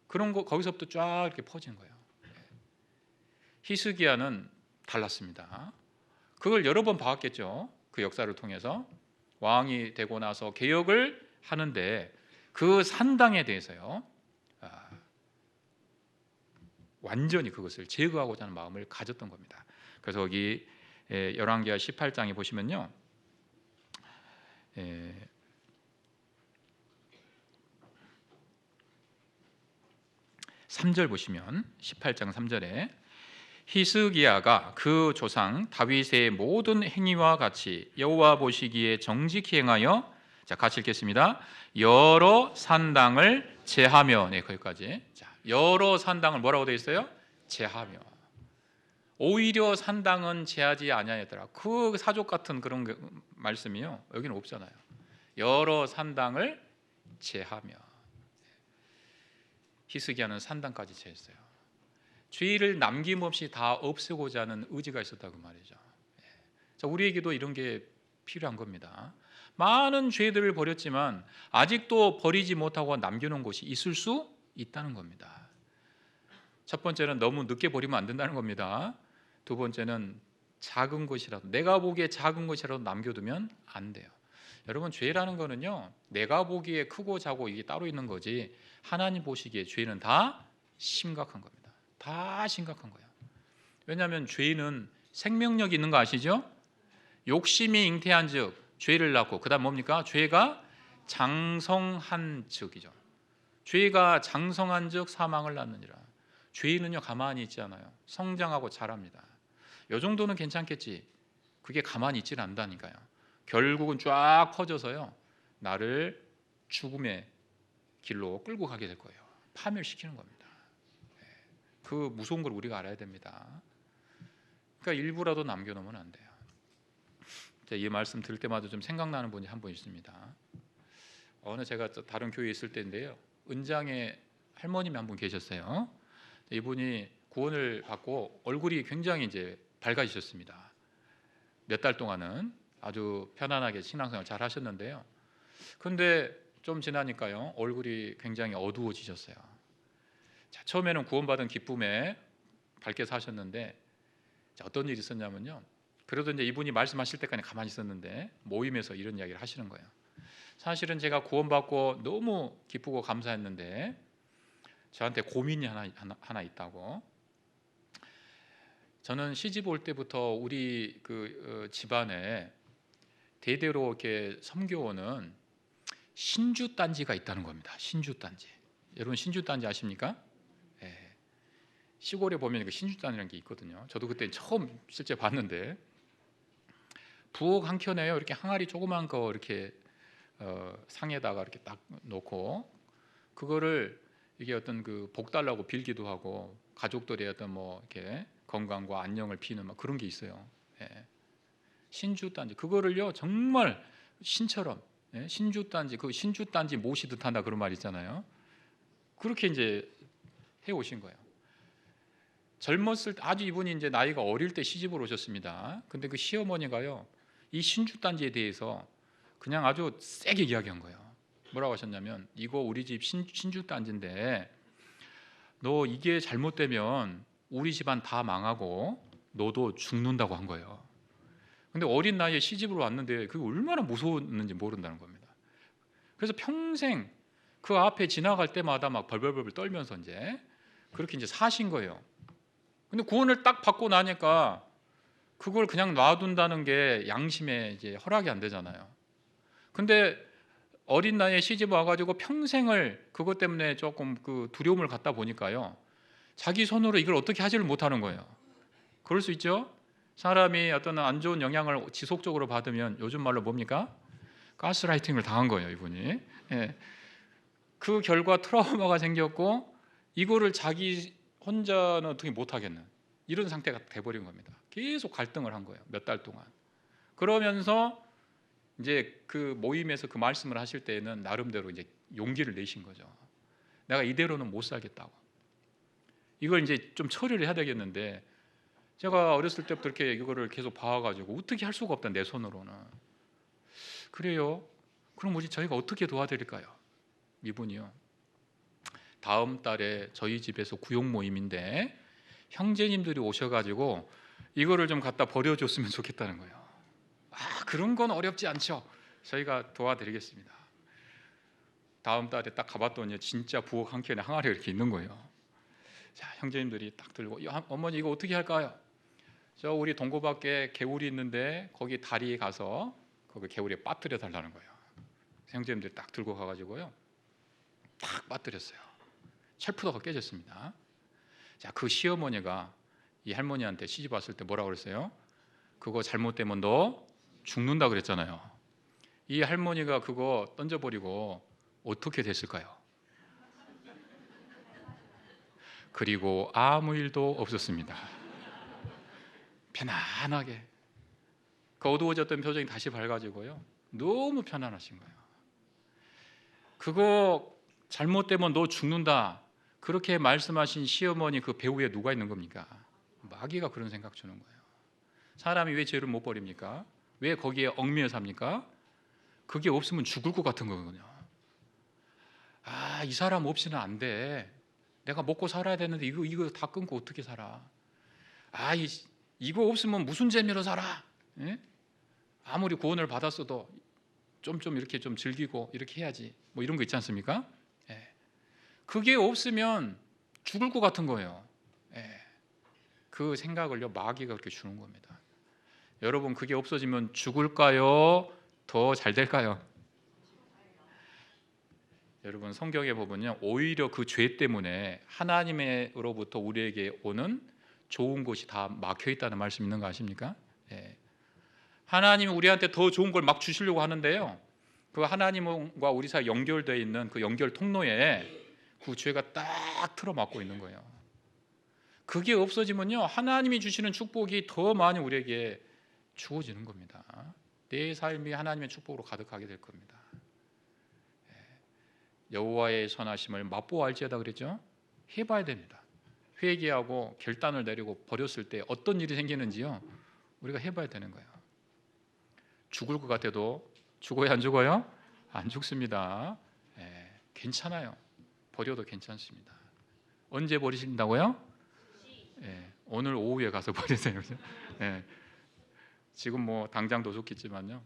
그런 거 거기서부터 쫙 이렇게 퍼진 거예요. 히스기야는 달랐습니다. 그걸 여러 번 봐왔겠죠. 그 역사를 통해서 왕이 되고 나서 개혁을 하는데 그 산당에 대해서요, 완전히 그것을 제거하고자 하는 마음을 가졌던 겁니다. 그래서 여기 열왕기하 18장에 보시면요, 3절 보시면 18장 3절에 히스기야가 그 조상 다윗의 모든 행위와 같이 여호와 보시기에 정직히 행하여, 자 같이 읽겠습니다. 여러 산당을 제하며, 네 거기까지. 자, 여러 산당을 뭐라고 되어 있어요? 제하며. 오히려 산당은 제하지 아니하였더라. 그 사족 같은 그런 말씀이요 여기는 없잖아요. 여러 산당을 제하며. 히스기야는 산당까지 제했어요. 죄를 남김없이 다 없애고자 하는 의지가 있었다고 말이죠. 자, 우리에게도 이런 게 필요한 겁니다. 많은 죄들을 버렸지만 아직도 버리지 못하고 남겨놓은 것이 있을 수 있다는 겁니다. 첫 번째는 너무 늦게 버리면 안 된다는 겁니다. 두 번째는 작은 것이라도, 내가 보기에 작은 것이라도 남겨두면 안 돼요. 여러분, 죄라는 거는요, 내가 보기에 크고 작고 이게 따로 있는 거지, 하나님 보시기에 죄는 다 심각한 겁니다. 다 심각한 거예요. 왜냐하면 죄는 생명력이 있는 거 아시죠? 욕심이 잉태한 즉 죄를 낳고, 그 다음 뭡니까? 죄가 장성한 즉이죠. 죄가 장성한 즉 사망을 낳느니라. 죄는요 가만히 있지 않아요. 성장하고 자랍니다. 요 정도는 괜찮겠지, 그게 가만히 있질 않다니까요. 결국은 쫙 퍼져서요 나를 죽음의 길로 끌고 가게 될 거예요. 파멸시키는 겁니다. 그 무서운 걸 우리가 알아야 됩니다. 그러니까 일부라도 남겨놓으면 안 돼요. 이 말씀 들을 때마다 좀 생각나는 분이 한 분 있습니다. 어느 제가 다른 교회에 있을 때인데요, 은장에 할머님이 한 분 계셨어요. 이분이 구원을 받고 얼굴이 굉장히 이제 밝아지셨습니다. 몇 달 동안은. 아주 편안하게 신앙생활 잘 하셨는데요. 근데 좀 지나니까요, 얼굴이 굉장히 어두워지셨어요. 자, 처음에는 구원받은 기쁨에 밝게 사셨는데, 자, 어떤 일이 있었냐면요, 그래도 이제 이분이 말씀하실 때까지 가만히 있었는데 모임에서 이런 이야기를 하시는 거예요. 사실은 제가 구원받고 너무 기쁘고 감사했는데 저한테 고민이 하나 있다고. 저는 시집 올 때부터 우리 집안에 대대로 이렇게 섬겨오는 신주 단지가 있다는 겁니다. 신주 단지. 여러분 신주 단지 아십니까? 예. 시골에 보면 그 신주 단지라는 게 있거든요. 저도 그때 처음 실제 봤는데 부엌 한 켠에요, 이렇게 항아리 조그만 거 이렇게 상에다가 이렇게 딱 놓고 그거를 이게 어떤 복 달라고 빌기도 하고 가족들의 어떤 뭐 이렇게 건강과 안녕을 비는 막 그런 게 있어요. 예. 신주 단지 그거를요 정말 신처럼, 예? 신주 단지 그 신주 단지 모시듯 한다 그런 말 있잖아요. 그렇게 이제 해 오신 거예요. 젊었을 때 아주 이분이 이제 나이가 어릴 때 시집을 오셨습니다. 근데 그 시어머니가요 이 신주 단지에 대해서 그냥 아주 세게 이야기한 거예요. 뭐라고 하셨냐면 이거 우리 집 신주 단지인데 너 이게 잘못되면 우리 집안 다 망하고 너도 죽는다고 한 거예요. 근데 어린 나이에 시집을 왔는데 그게 얼마나 무서웠는지 모른다는 겁니다. 그래서 평생 그 앞에 지나갈 때마다 막 벌벌벌 떨면서 이제 그렇게 이제 사신 거예요. 근데 구원을 딱 받고 나니까 그걸 그냥 놔둔다는 게 양심에 이제 허락이 안 되잖아요. 근데 어린 나이에 시집 와가지고 평생을 그것 때문에 조금 두려움을 갖다 보니까요, 자기 손으로 이걸 어떻게 하지를 못하는 거예요. 그럴 수 있죠. 사람이 어떤 안 좋은 영향을 지속적으로 받으면 요즘 말로 뭡니까? 가스라이팅을 당한 거예요, 이분이. 예. 그 결과 트라우마가 생겼고 이거를 자기 혼자는 어떻게 못하겠는 이런 상태가 돼버린 겁니다. 계속 갈등을 한 거예요, 몇 달 동안. 그러면서 이제 그 모임에서 그 말씀을 하실 때에는 나름대로 이제 용기를 내신 거죠. 내가 이대로는 못 살겠다고. 이걸 이제 좀 처리를 해야 되겠는데 제가 어렸을 때부터 이렇게 이거를 계속 봐와가지고 어떻게 할 수가 없다, 내 손으로는. 그래요. 그럼 우리 저희가 어떻게 도와드릴까요? 이분이요. 다음 달에 저희 집에서 구역 모임인데 형제님들이 오셔가지고 이거를 좀 갖다 버려줬으면 좋겠다는 거예요. 아, 그런 건 어렵지 않죠. 저희가 도와드리겠습니다. 다음 달에 딱 가봤더니 진짜 부엌 한 켠에 항아리가 이렇게 있는 거예요. 자, 형제님들이 딱 들고 어머니 이거 어떻게 할까요? 저 우리 동고 밖에 개울이 있는데 거기 다리에 가서 거기 개울에 빠뜨려 달라는 거예요. 형제님들이 딱 들고 가가지고요, 딱 빠뜨렸어요. 철푸더가 깨졌습니다. 자, 그 시어머니가 이 할머니한테 시집 왔을 때 뭐라고 그랬어요? 그거 잘못되면 너 죽는다 그랬잖아요. 이 할머니가 그거 던져버리고 어떻게 됐을까요? 그리고 아무 일도 없었습니다. 편안하게 그 어두워졌던 표정이 다시 밝아지고요, 너무 편안하신 거예요. 그거 잘못되면 너 죽는다 그렇게 말씀하신 시어머니 그 배후에 누가 있는 겁니까? 마귀가 그런 생각 주는 거예요. 사람이 왜 죄를 못 버립니까? 왜 거기에 얽매여 삽니까? 그게 없으면 죽을 것 같은 거거든요. 아, 이 사람 없이는 안 돼. 내가 먹고 살아야 되는데 이거 다 끊고 어떻게 살아? 아, 이거 없으면 무슨 재미로 살아? 예? 아무리 구원을 받았어도 좀 이렇게 좀 즐기고 이렇게 해야지. 뭐 이런 거 있지 않습니까? 예. 그게 없으면 죽을 것 같은 거예요. 예. 그 생각을요 마귀가 그렇게 주는 겁니다. 여러분, 그게 없어지면 죽을까요? 더 잘 될까요? 여러분, 성경에 보면요, 오히려 그 죄 때문에 하나님으로부터 우리에게 오는 좋은 것이 다 막혀 있다는 말씀 있는 거 아십니까? 예. 하나님이 우리한테 더 좋은 걸 막 주시려고 하는데요, 그 하나님과 우리 사이 연결되어 있는 그 연결 통로에 그 죄가 딱 틀어막고 있는 거예요. 그게 없어지면요, 하나님이 주시는 축복이 더 많이 우리에게 주어지는 겁니다. 내 삶이 하나님의 축복으로 가득하게 될 겁니다. 여호와의 선하심을 맛보아 알지어다 그랬죠? 해봐야 됩니다. 회개하고 결단을 내리고 버렸을 때 어떤 일이 생기는지요, 우리가 해봐야 되는 거예요. 죽을 것 같아도 죽어요, 안 죽어요? 안 죽습니다. 괜찮아요. 버려도 괜찮습니다. 언제 버리신다고요? 오늘 오후에 가서 버리세요. 그죠? 지금 뭐 당장도 좋겠지만요,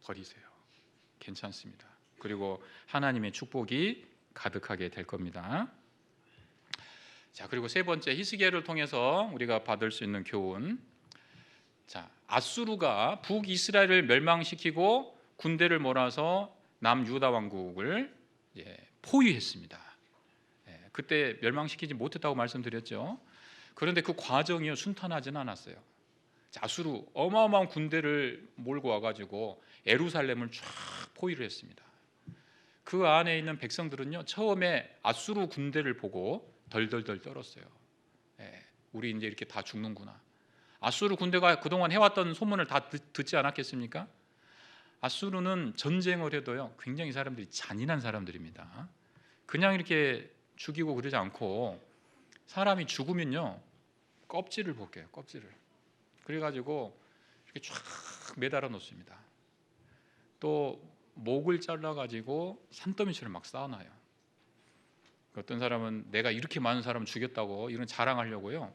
버리세요. 괜찮습니다. 그리고 하나님의 축복이 가득하게 될 겁니다. 자, 그리고 세 번째, 히스기야를 통해서 우리가 받을 수 있는 교훈. 자, 아수르가 북이스라엘을 멸망시키고 군대를 몰아서 남유다 왕국을 포위했습니다. 그때 멸망시키지 못했다고 말씀드렸죠. 그런데 그 과정이 순탄하지는 않았어요. 자, 아수르 어마어마한 군대를 몰고 와가지고 예루살렘을 쫙 포위를 했습니다. 그 안에 있는 백성들은요, 처음에 아수르 군대를 보고 덜덜덜 떨었어요. 우리 이제 이렇게 다 죽는구나. 아수르 군대가 그동안 해왔던 소문을 다 듣지 않았겠습니까? 아수르는 전쟁을 해도요, 굉장히 사람들이 잔인한 사람들입니다. 그냥 이렇게 죽이고 그러지 않고 사람이 죽으면요, 껍질을 벗겨요. 껍질을. 그래가지고 이렇게 쫙 매달아 놓습니다. 또 목을 잘라가지고 산더미처럼 막 쌓아놔요. 어떤 사람은 내가 이렇게 많은 사람 죽였다고 이런 자랑하려고요,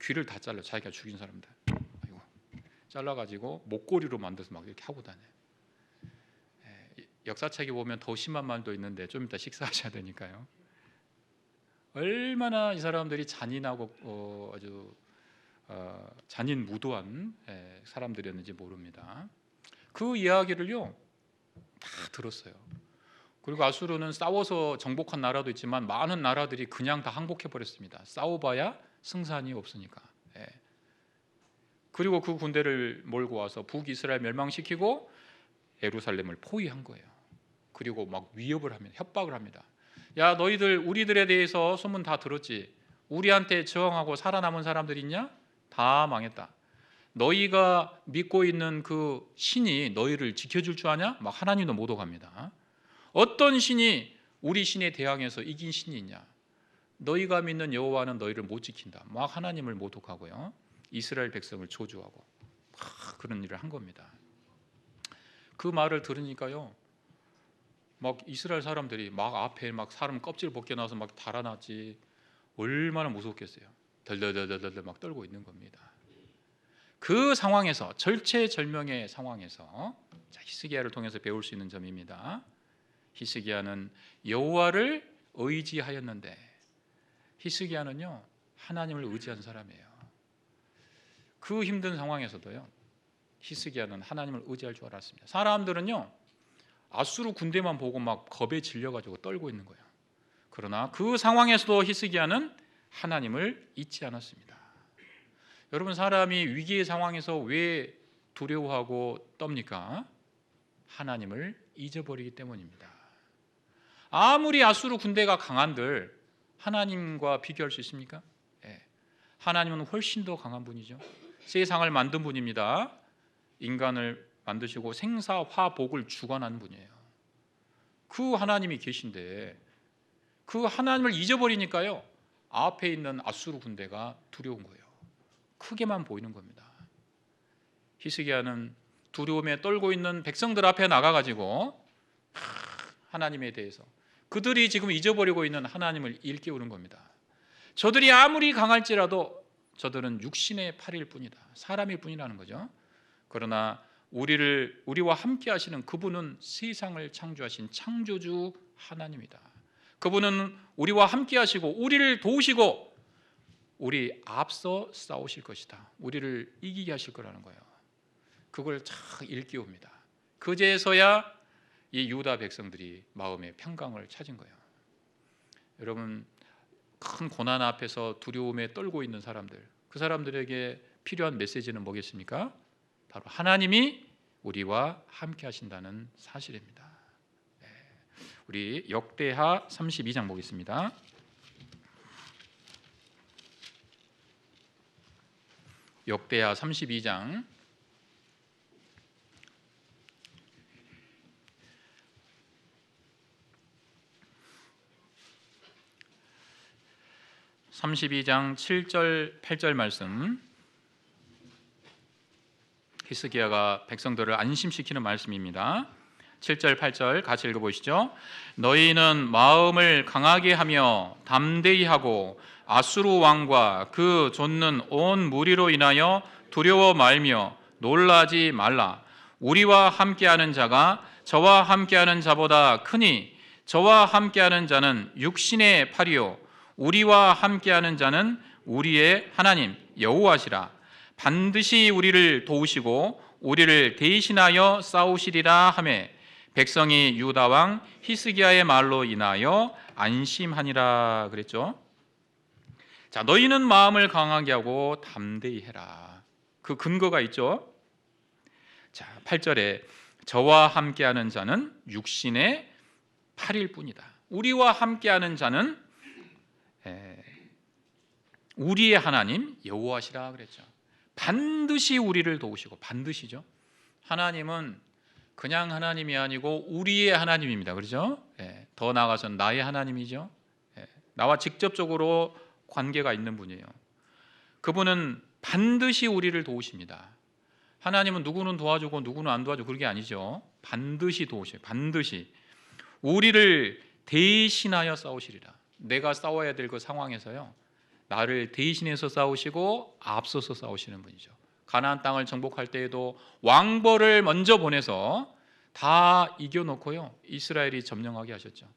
귀를 다 잘라요. 자기가 죽인 사람들. 아이고. 잘라가지고 목걸이로 만들어서 막 이렇게 하고 다녀요. 역사책에 보면 더 심한 말도 있는데 좀 이따 식사하셔야 되니까요. 얼마나 이 사람들이 잔인하고 아주 잔인무도한 사람들이었는지 모릅니다. 그 이야기를요 다 들었어요. 그리고 아수르는 싸워서 정복한 나라도 있지만 많은 나라들이 그냥 다 항복해 버렸습니다. 싸워봐야 승산이 없으니까. 그리고 그 군대를 몰고 와서 북이스라엘 멸망시키고 예루살렘을 포위한 거예요. 그리고 막 위협을 합니다. 협박을 합니다. 야, 너희들 우리들에 대해서 소문 다 들었지? 우리한테 저항하고 살아남은 사람들 있냐? 다 망했다. 너희가 믿고 있는 그 신이 너희를 지켜줄 줄 아냐? 막 하나님도 모독합니다. 어떤 신이 우리 신에 대항해서 이긴 신이 있냐? 너희가 믿는 여호와는 너희를 못 지킨다. 막 하나님을 모독하고요, 이스라엘 백성을 저주하고 막 그런 일을 한 겁니다. 그 말을 들으니까요, 막 이스라엘 사람들이 막 앞에 막 사람 껍질 벗겨놔서 막 달아났지, 얼마나 무섭겠어요. 덜덜덜덜덜 막 떨고 있는 겁니다. 그 상황에서, 절체절명의 상황에서, 자, 히스기야를 통해서 배울 수 있는 점입니다. 히스기야는 여호와를 의지하였는데, 히스기야는요 하나님을 의지한 사람이에요. 그 힘든 상황에서도요, 히스기야는 하나님을 의지할 줄 알았습니다. 사람들은요 아수르 군대만 보고 막 겁에 질려가지고 떨고 있는 거예요. 그러나 그 상황에서도 히스기야는 하나님을 잊지 않았습니다. 여러분, 사람이 위기의 상황에서 왜 두려워하고 떱니까? 하나님을 잊어버리기 때문입니다. 아무리 아수르 군대가 강한들 하나님과 비교할 수 있습니까? 하나님은 훨씬 더 강한 분이죠. 세상을 만든 분입니다. 인간을 만드시고 생사화복을 주관하는 분이에요. 그 하나님이 계신데 그 하나님을 잊어버리니까요, 앞에 있는 아수르 군대가 두려운 거예요. 크게만 보이는 겁니다. 히스기야는 두려움에 떨고 있는 백성들 앞에 나가가지고 하나님에 대해서, 그들이 지금 잊어버리고 있는 하나님을 일깨우는 겁니다. 저들이 아무리 강할지라도 저들은 육신의 팔일 뿐이다. 사람일 뿐이라는 거죠. 그러나 우리와 함께 하시는 그분은 세상을 창조하신 창조주 하나님이다. 그분은 우리와 함께 하시고 우리를 도우시고 우리 앞서 싸우실 것이다. 우리를 이기게 하실 거라는 거예요. 그걸 참 일깨웁니다. 그제서야 이 유다 백성들이 마음의 평강을 찾은 거예요. 여러분, 큰 고난 앞에서 두려움에 떨고 있는 사람들, 그 사람들에게 필요한 메시지는 뭐겠습니까? 바로 하나님이 우리와 함께 하신다는 사실입니다. 우리 역대하 32장 보겠습니다. 역대하 32장 7절 8절 말씀. 히스기야가 백성들을 안심시키는 말씀입니다. 7절 8절 같이 읽어보시죠. 너희는 마음을 강하게 하며 담대히 하고 아수르 왕과 그 좇는 온 무리로 인하여 두려워 말며 놀라지 말라. 우리와 함께하는 자가 저와 함께하는 자보다 크니 저와 함께하는 자는 육신의 팔이요 우리와 함께하는 자는 우리의 하나님 여호와시라. 반드시 우리를 도우시고 우리를 대신하여 싸우시리라 하매 백성이 유다 왕 히스기야의 말로 인하여 안심하니라 그랬죠. 자, 너희는 마음을 강하게 하고 담대히 해라. 그 근거가 있죠. 자, 8절에 저와 함께하는 자는 육신의 8일 뿐이다. 우리와 함께하는 자는 우리의 하나님 여호와시라 그랬죠. 반드시 우리를 도우시고, 반드시죠. 하나님은 그냥 하나님이 아니고 우리의 하나님입니다. 그렇죠? 더 나아가서는 나의 하나님이죠. 나와 직접적으로 관계가 있는 분이에요. 그분은 반드시 우리를 도우십니다. 하나님은 누구는 도와주고 누구는 안 도와주고 그런 게 아니죠. 반드시 도우셔요. 반드시 우리를 대신하여 싸우시리라. 내가 싸워야 될 그 상황에서요, 나를 대신해서 싸우시고 앞서서 싸우시는 분이죠. 가나안 땅을 정복할 때에도 왕벌을 먼저 보내서 다 이겨놓고요 이스라엘이 점령하게 하셨죠.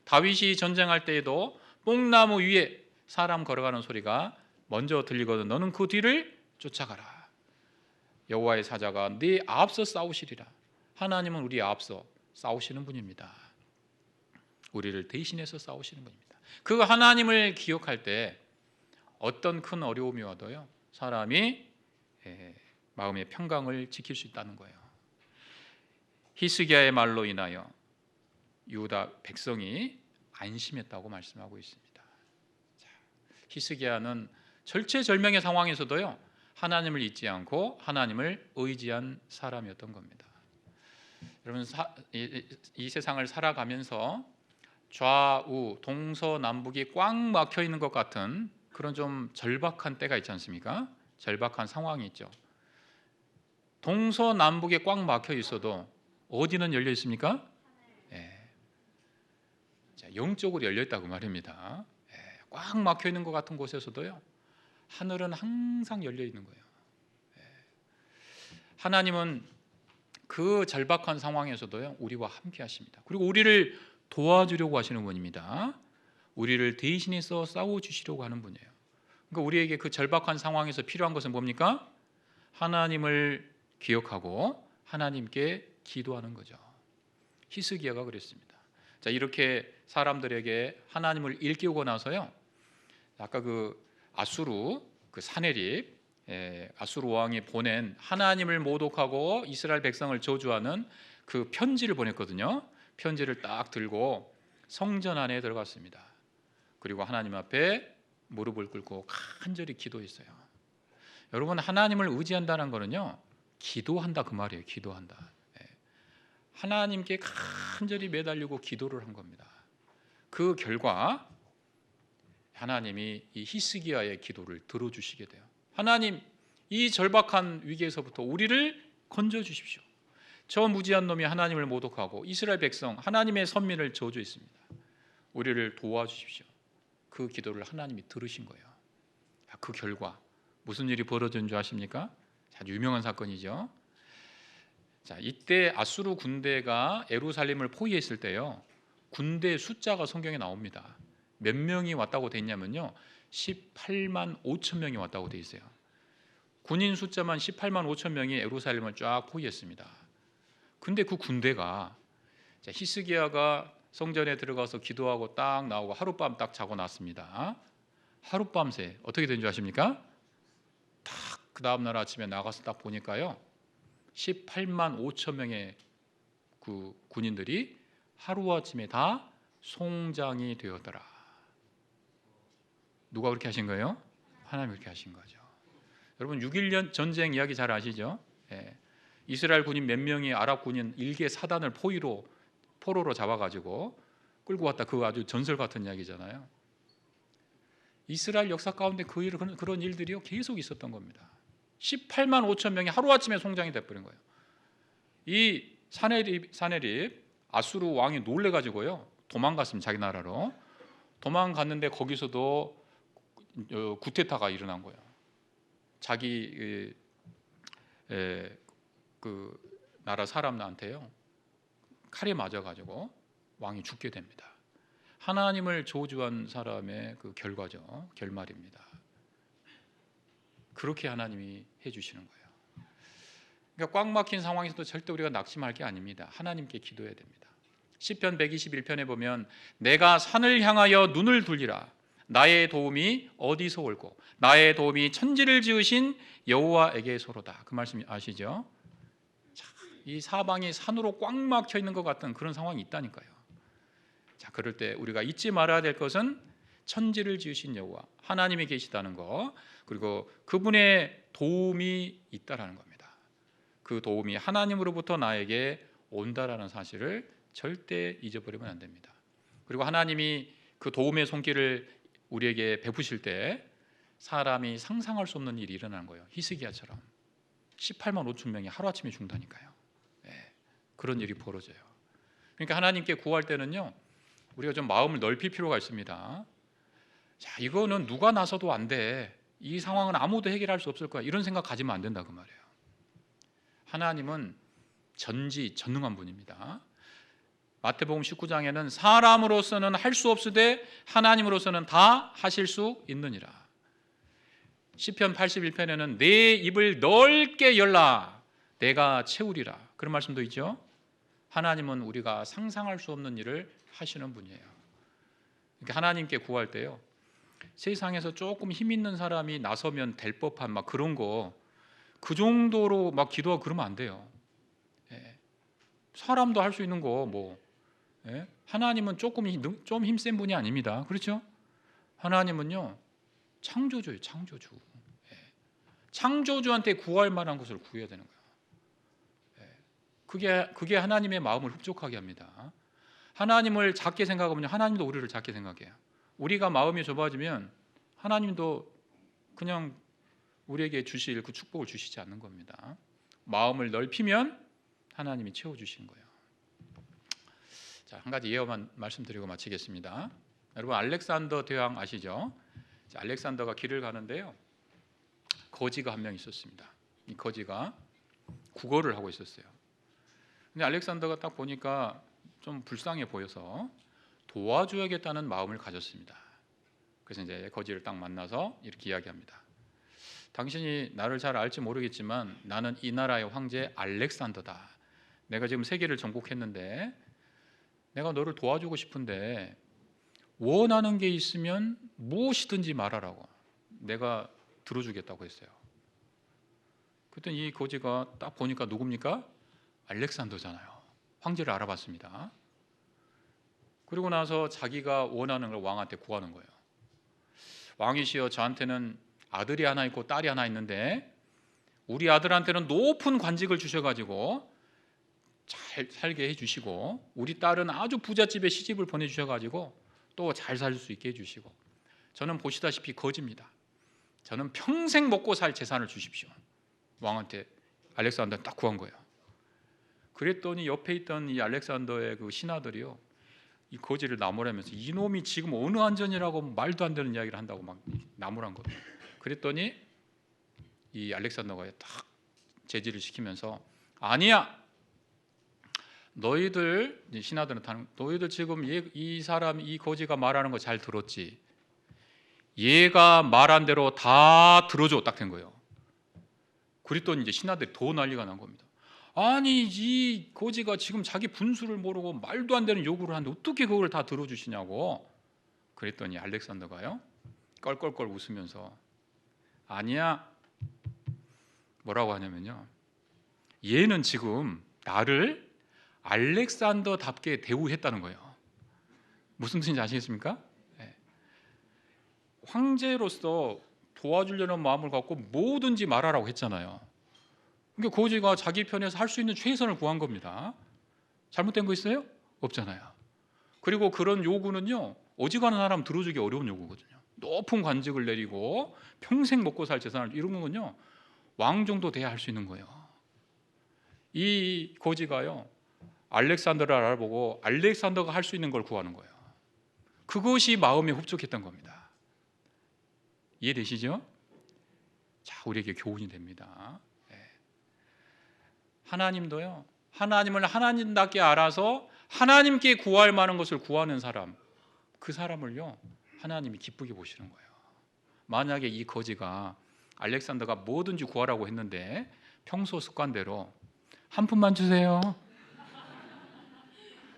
다윗이 전쟁할 때에도 뽕나무 위에 사람 걸어가는 소리가 먼저 들리거든 너는 그 뒤를 쫓아가라. 여호와의 사자가 네 앞서 싸우시리라. 하나님은 우리 앞서 싸우시는 분입니다. 우리를 대신해서 싸우시는 분입니다. 그 하나님을 기억할 때 어떤 큰 어려움이 와도요 사람이 마음의 평강을 지킬 수 있다는 거예요. 히스기야의 말로 인하여 유다 백성이 안심했다고 말씀하고 있습니다. 자, 히스기야는 절체절명의 상황에서도요 하나님을 잊지 않고 하나님을 의지한 사람이었던 겁니다. 여러분 이 세상을 살아가면서 좌우 동서남북이 꽉 막혀 있는 것 같은 그런 좀 절박한 때가 있지 않습니까? 절박한 상황이 있죠. 동서남북에 꽉 막혀 있어도 어디는 열려 있습니까? 자, 영적으로 열려 있다고 말입니다. 꽉 막혀 있는 것 같은 곳에서도요 하늘은 항상 열려 있는 거예요. 하나님은 그 절박한 상황에서도요 우리와 함께 하십니다. 그리고 우리를 도와주려고 하시는 분입니다. 우리를 대신해서 싸워주시려고 하는 분이에요. 그러니까 우리에게 그 절박한 상황에서 필요한 것은 뭡니까? 하나님을 기억하고 하나님께 기도하는 거죠. 히스기야가 그랬습니다. 자, 이렇게 사람들에게 하나님을 일깨우고 나서요 아까 그 아수르 그 사네립 아수르 왕이 보낸 하나님을 모독하고 이스라엘 백성을 저주하는 그 편지를 보냈거든요. 편지를 딱 들고 성전 안에 들어갔습니다. 그리고 하나님 앞에 무릎을 꿇고 간절히 기도했어요. 여러분 하나님을 의지한다는 거는요 기도한다 그 말이에요. 기도한다. 하나님께 간절히 매달리고 기도를 한 겁니다. 그 결과 하나님이 이 히스기야의 기도를 들어주시게 돼요. 하나님 이 절박한 위기에서부터 우리를 건져주십시오. 저 무지한 놈이 하나님을 모독하고 이스라엘 백성 하나님의 선민을 저주했습니다. 우리를 도와주십시오. 그 기도를 하나님이 들으신 거예요. 그 결과 무슨 일이 벌어진 줄 아십니까? 아주 유명한 사건이죠. 자, 이때 아수르 군대가 예루살렘을 포위했을 때요 군대 숫자가 성경에 나옵니다. 몇 명이 왔다고 돼 있냐면요 18만 5천 명이 왔다고 돼 있어요. 군인 숫자만 18만 5천 명이 예루살렘을 쫙 포위했습니다. 근데 그 군대가 히스기야가 성전에 들어가서 기도하고 딱 나오고 하룻밤 딱 자고 났습니다. 하룻밤새 어떻게 된 줄 아십니까? 딱 그 다음날 아침에 나가서 딱 보니까요 18만 5천 명의 그 군인들이 하루아침에 다 송장이 되었더라. 누가 그렇게 하신 거예요? 하나님이 그렇게 하신 거죠. 여러분 6.1년 전쟁 이야기 잘 아시죠? 이스라엘 군인 몇 명이 아랍 군인 일개 사단을 포로로 잡아가지고 끌고 왔다. 그거 아주 전설 같은 이야기잖아요. 이스라엘 역사 가운데 그런 일들이요 계속 있었던 겁니다. 18만 5천 명이 하루아침에 송장이 돼버린 거예요. 이 사네립 아수르 왕이 놀래가지고요 도망갔습니다. 자기 나라로 도망갔는데 거기서도 구테타가 일어난 거예요. 자기 그 나라 사람들한테요 칼에 맞아가지고 왕이 죽게 됩니다. 하나님을 저주한 사람의 그 결과죠. 결말입니다. 그렇게 하나님이 해주시는 거예요. 그러니까 꽉 막힌 상황에서도 절대 우리가 낙심할 게 아닙니다. 하나님께 기도해야 됩니다. 시편 121편에 보면 내가 산을 향하여 눈을 돌리라. 나의 도움이 어디서 올고 나의 도움이 천지를 지으신 여호와에게서로다. 그 말씀 아시죠? 이 사방이 산으로 꽉 막혀 있는 것 같은 그런 상황이 있다니까요. 자, 그럴 때 우리가 잊지 말아야 될 것은 천지를 지으신 여호와 하나님이 계시다는 거, 그리고 그분의 도움이 있다라는 겁니다. 그 도움이 하나님으로부터 나에게 온다라는 사실을 절대 잊어버리면 안 됩니다. 그리고 하나님이 그 도움의 손길을 우리에게 베푸실 때 사람이 상상할 수 없는 일이 일어나는 거예요. 히스기야처럼 18만 5천 명이 하루아침에 죽는다니까요. 네, 그런 일이 벌어져요. 그러니까 하나님께 구할 때는요 우리가 좀 마음을 넓힐 필요가 있습니다. 자, 이거는 누가 나서도 안 돼. 이 상황은 아무도 해결할 수 없을 거야. 이런 생각 가지면 안 된다 그 말이에요. 하나님은 전지전능한 분입니다. 마태복음 19장에는 사람으로서는 할 수 없으되 하나님으로서는 다 하실 수 있느니라. 시편 81편에는 내 입을 넓게 열라 내가 채우리라. 그런 말씀도 있죠. 하나님은 우리가 상상할 수 없는 일을 하시는 분이에요. 그러니까 하나님께 구할 때요 세상에서 조금 힘 있는 사람이 나서면 될 법한 막 그런 거 그 정도로 막 기도하고 그러면 안 돼요. 예. 사람도 할 수 있는 거 뭐 하나님은 좀 힘센 분이 아닙니다. 그렇죠? 하나님은요 창조주예요. 창조주. 예. 창조주한테 구할 만한 것을 구해야 되는 거예요. 예. 그게 하나님의 마음을 흡족하게 합니다. 하나님을 작게 생각하면 하나님도 우리를 작게 생각해요. 우리가 마음이 좁아지면 하나님도 그냥 우리에게 주실 그 축복을 주시지 않는 겁니다. 마음을 넓히면 하나님이 채워주시는 거예요. 자, 한 가지 예어만 말씀드리고 마치겠습니다. 여러분 알렉산더 대왕 아시죠? 자, 알렉산더가 길을 가는데요 거지가 한 명 있었습니다. 이 거지가 구걸을 하고 있었어요. 근데 알렉산더가 딱 보니까 좀 불쌍해 보여서 도와줘야겠다는 마음을 가졌습니다. 그래서 이제 거지를 딱 만나서 이렇게 이야기합니다. 당신이 나를 잘 알지 모르겠지만 나는 이 나라의 황제 알렉산더다. 내가 지금 세계를 정복했는데 내가 너를 도와주고 싶은데 원하는 게 있으면 무엇이든지 말하라고 내가 들어주겠다고 했어요. 그랬더니 이 거지가 딱 보니까 누굽니까? 알렉산더잖아요. 황제를 알아봤습니다. 그리고 나서 자기가 원하는 걸 왕한테 구하는 거예요. 왕이시여 저한테는 아들이 하나 있고 딸이 하나 있는데 우리 아들한테는 높은 관직을 주셔가지고 잘 살게 해주시고 우리 딸은 아주 부잣집에 시집을 보내주셔가지고 또 잘 살 수 있게 해주시고 저는 보시다시피 거지입니다. 저는 평생 먹고 살 재산을 주십시오. 왕한테 알렉산더는 딱 구한 거예요. 그랬더니 옆에 있던 이 알렉산더의 그 신하들이요 이 거지를 나무라면서 이놈이 지금 어느 안전이라고 말도 안 되는 이야기를 한다고 막 나무란 거예요. 그랬더니 이 알렉산더가 딱 제지를 시키면서 아니야 너희들 신하들은 너희들 지금 이 사람 이 거지가 말하는 거 잘 들었지? 얘가 말한 대로 다 들어줘 딱 된 거예요. 그랬더니 이제 신하들이 더 난리가 난 겁니다. 아니 이 거지가 지금 자기 분수를 모르고 말도 안 되는 요구를 하는데 어떻게 그걸 다 들어주시냐고. 그랬더니 알렉산더가요 껄껄껄 웃으면서 아니야 뭐라고 하냐면요 얘는 지금 나를 알렉산더답게 대우했다는 거예요. 무슨 뜻인지 아시겠습니까? 네. 황제로서 도와주려는 마음을 갖고 뭐든지 말하라고 했잖아요. 그러니까 거지가 자기 편에서 할 수 있는 최선을 구한 겁니다. 잘못된 거 있어요? 없잖아요. 그리고 그런 요구는요 어지간한 사람 들어주기 어려운 요구거든요. 높은 관직을 내리고 평생 먹고 살 재산을 이루는 건요 왕 정도 돼야 할 수 있는 거예요. 이 거지가요, 알렉산더를 알아보고 알렉산더가 할 수 있는 걸 구하는 거예요. 그것이 마음에 흡족했던 겁니다. 이해되시죠? 자, 우리에게 교훈이 됩니다. 하나님도요, 하나님을 하나님답게 알아서 하나님께 구할 만한 것을 구하는 사람, 그 사람을요 하나님이 기쁘게 보시는 거예요. 만약에 이 거지가 알렉산더가 뭐든지 구하라고 했는데 평소 습관대로 한 푼만 주세요,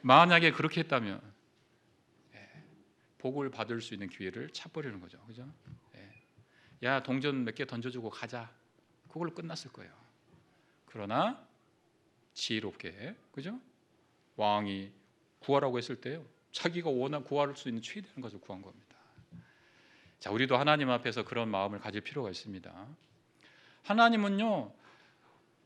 만약에 그렇게 했다면 복을 받을 수 있는 기회를 차버리는 거죠. 그죠? 야, 동전 몇 개 던져주고 가자, 그걸로 끝났을 거예요. 그러나 지혜롭게, 그죠? 왕이 구하라고 했을 때요, 자기가 원한 구할 수 있는 최대한 것을 구한 겁니다. 자, 우리도 하나님 앞에서 그런 마음을 가질 필요가 있습니다. 하나님은요,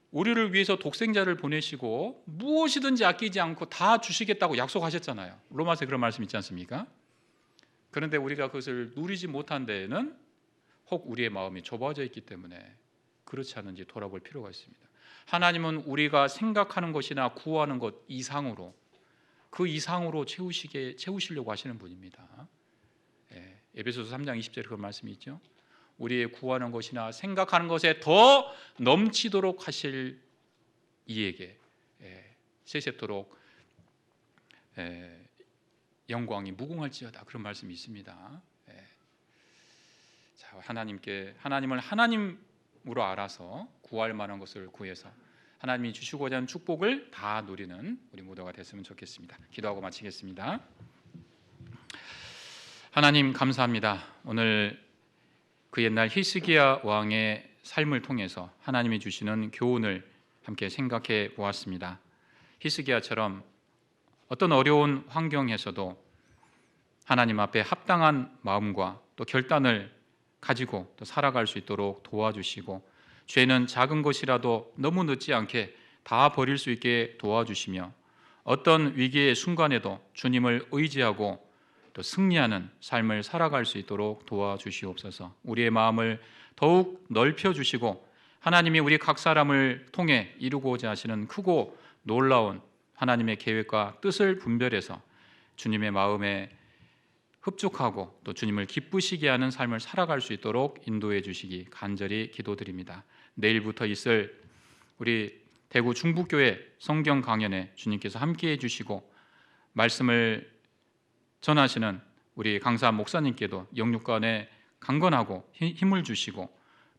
우리를 위해서 독생자를 보내시고 무엇이든지 아끼지 않고 다 주시겠다고 약속하셨잖아요. 로마서에 그런 말씀 있지 않습니까? 그런데 우리가 그것을 누리지 못한 데에는 혹 우리의 마음이 좁아져 있기 때문에 그렇지 않은지 돌아볼 필요가 있습니다. 하나님은 우리가 생각하는 것이나 구하는 것 이상으로, 그 이상으로 채우시려고 하시는 분입니다. 에베소서 3장 20절에 그런 말씀이 있죠. 우리의 구하는 것이나 생각하는 것에 더 넘치도록 하실 이에게 세세토록 영광이 무궁할지어다, 그런 말씀이 있습니다. 자, 하나님을 하나님으로 알아서 구할 만한 것을 구해서 하나님이 주시고자 하는 축복을 다 누리는 우리 모두가 됐으면 좋겠습니다. 기도하고 마치겠습니다. 하나님 감사합니다. 오늘 그 옛날 히스기야 왕의 삶을 통해서 하나님이 주시는 교훈을 함께 생각해 보았습니다. 히스기야처럼 어떤 어려운 환경에서도 하나님 앞에 합당한 마음과 또 결단을 가지고 또 살아갈 수 있도록 도와주시고, 죄는 작은 것이라도 너무 늦지 않게 다 버릴 수 있게 도와주시며, 어떤 위기의 순간에도 주님을 의지하고 또 승리하는 삶을 살아갈 수 있도록 도와주시옵소서. 우리의 마음을 더욱 넓혀주시고 하나님이 우리 각 사람을 통해 이루고자 하시는 크고 놀라운 하나님의 계획과 뜻을 분별해서 주님의 마음에 흡족하고 또 주님을 기쁘시게 하는 삶을 살아갈 수 있도록 인도해 주시기 간절히 기도드립니다. 내일부터 있을 우리 대구 충북교회 성경 강연에 주님께서 함께해 주시고 말씀을 전하시는 우리 강사 목사님께도 영육간에 강건하고 힘을 주시고,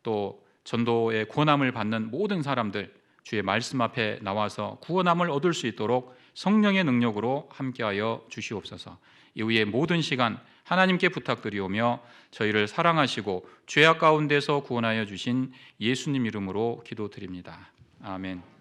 또 전도의 권함을 받는 모든 사람들 주의 말씀 앞에 나와서 구원함을 얻을 수 있도록 성령의 능력으로 함께하여 주시옵소서. 이후의 모든 시간 하나님께 부탁드리오며 저희를 사랑하시고 죄악 가운데서 구원하여 주신 예수님 이름으로 기도드립니다. 아멘.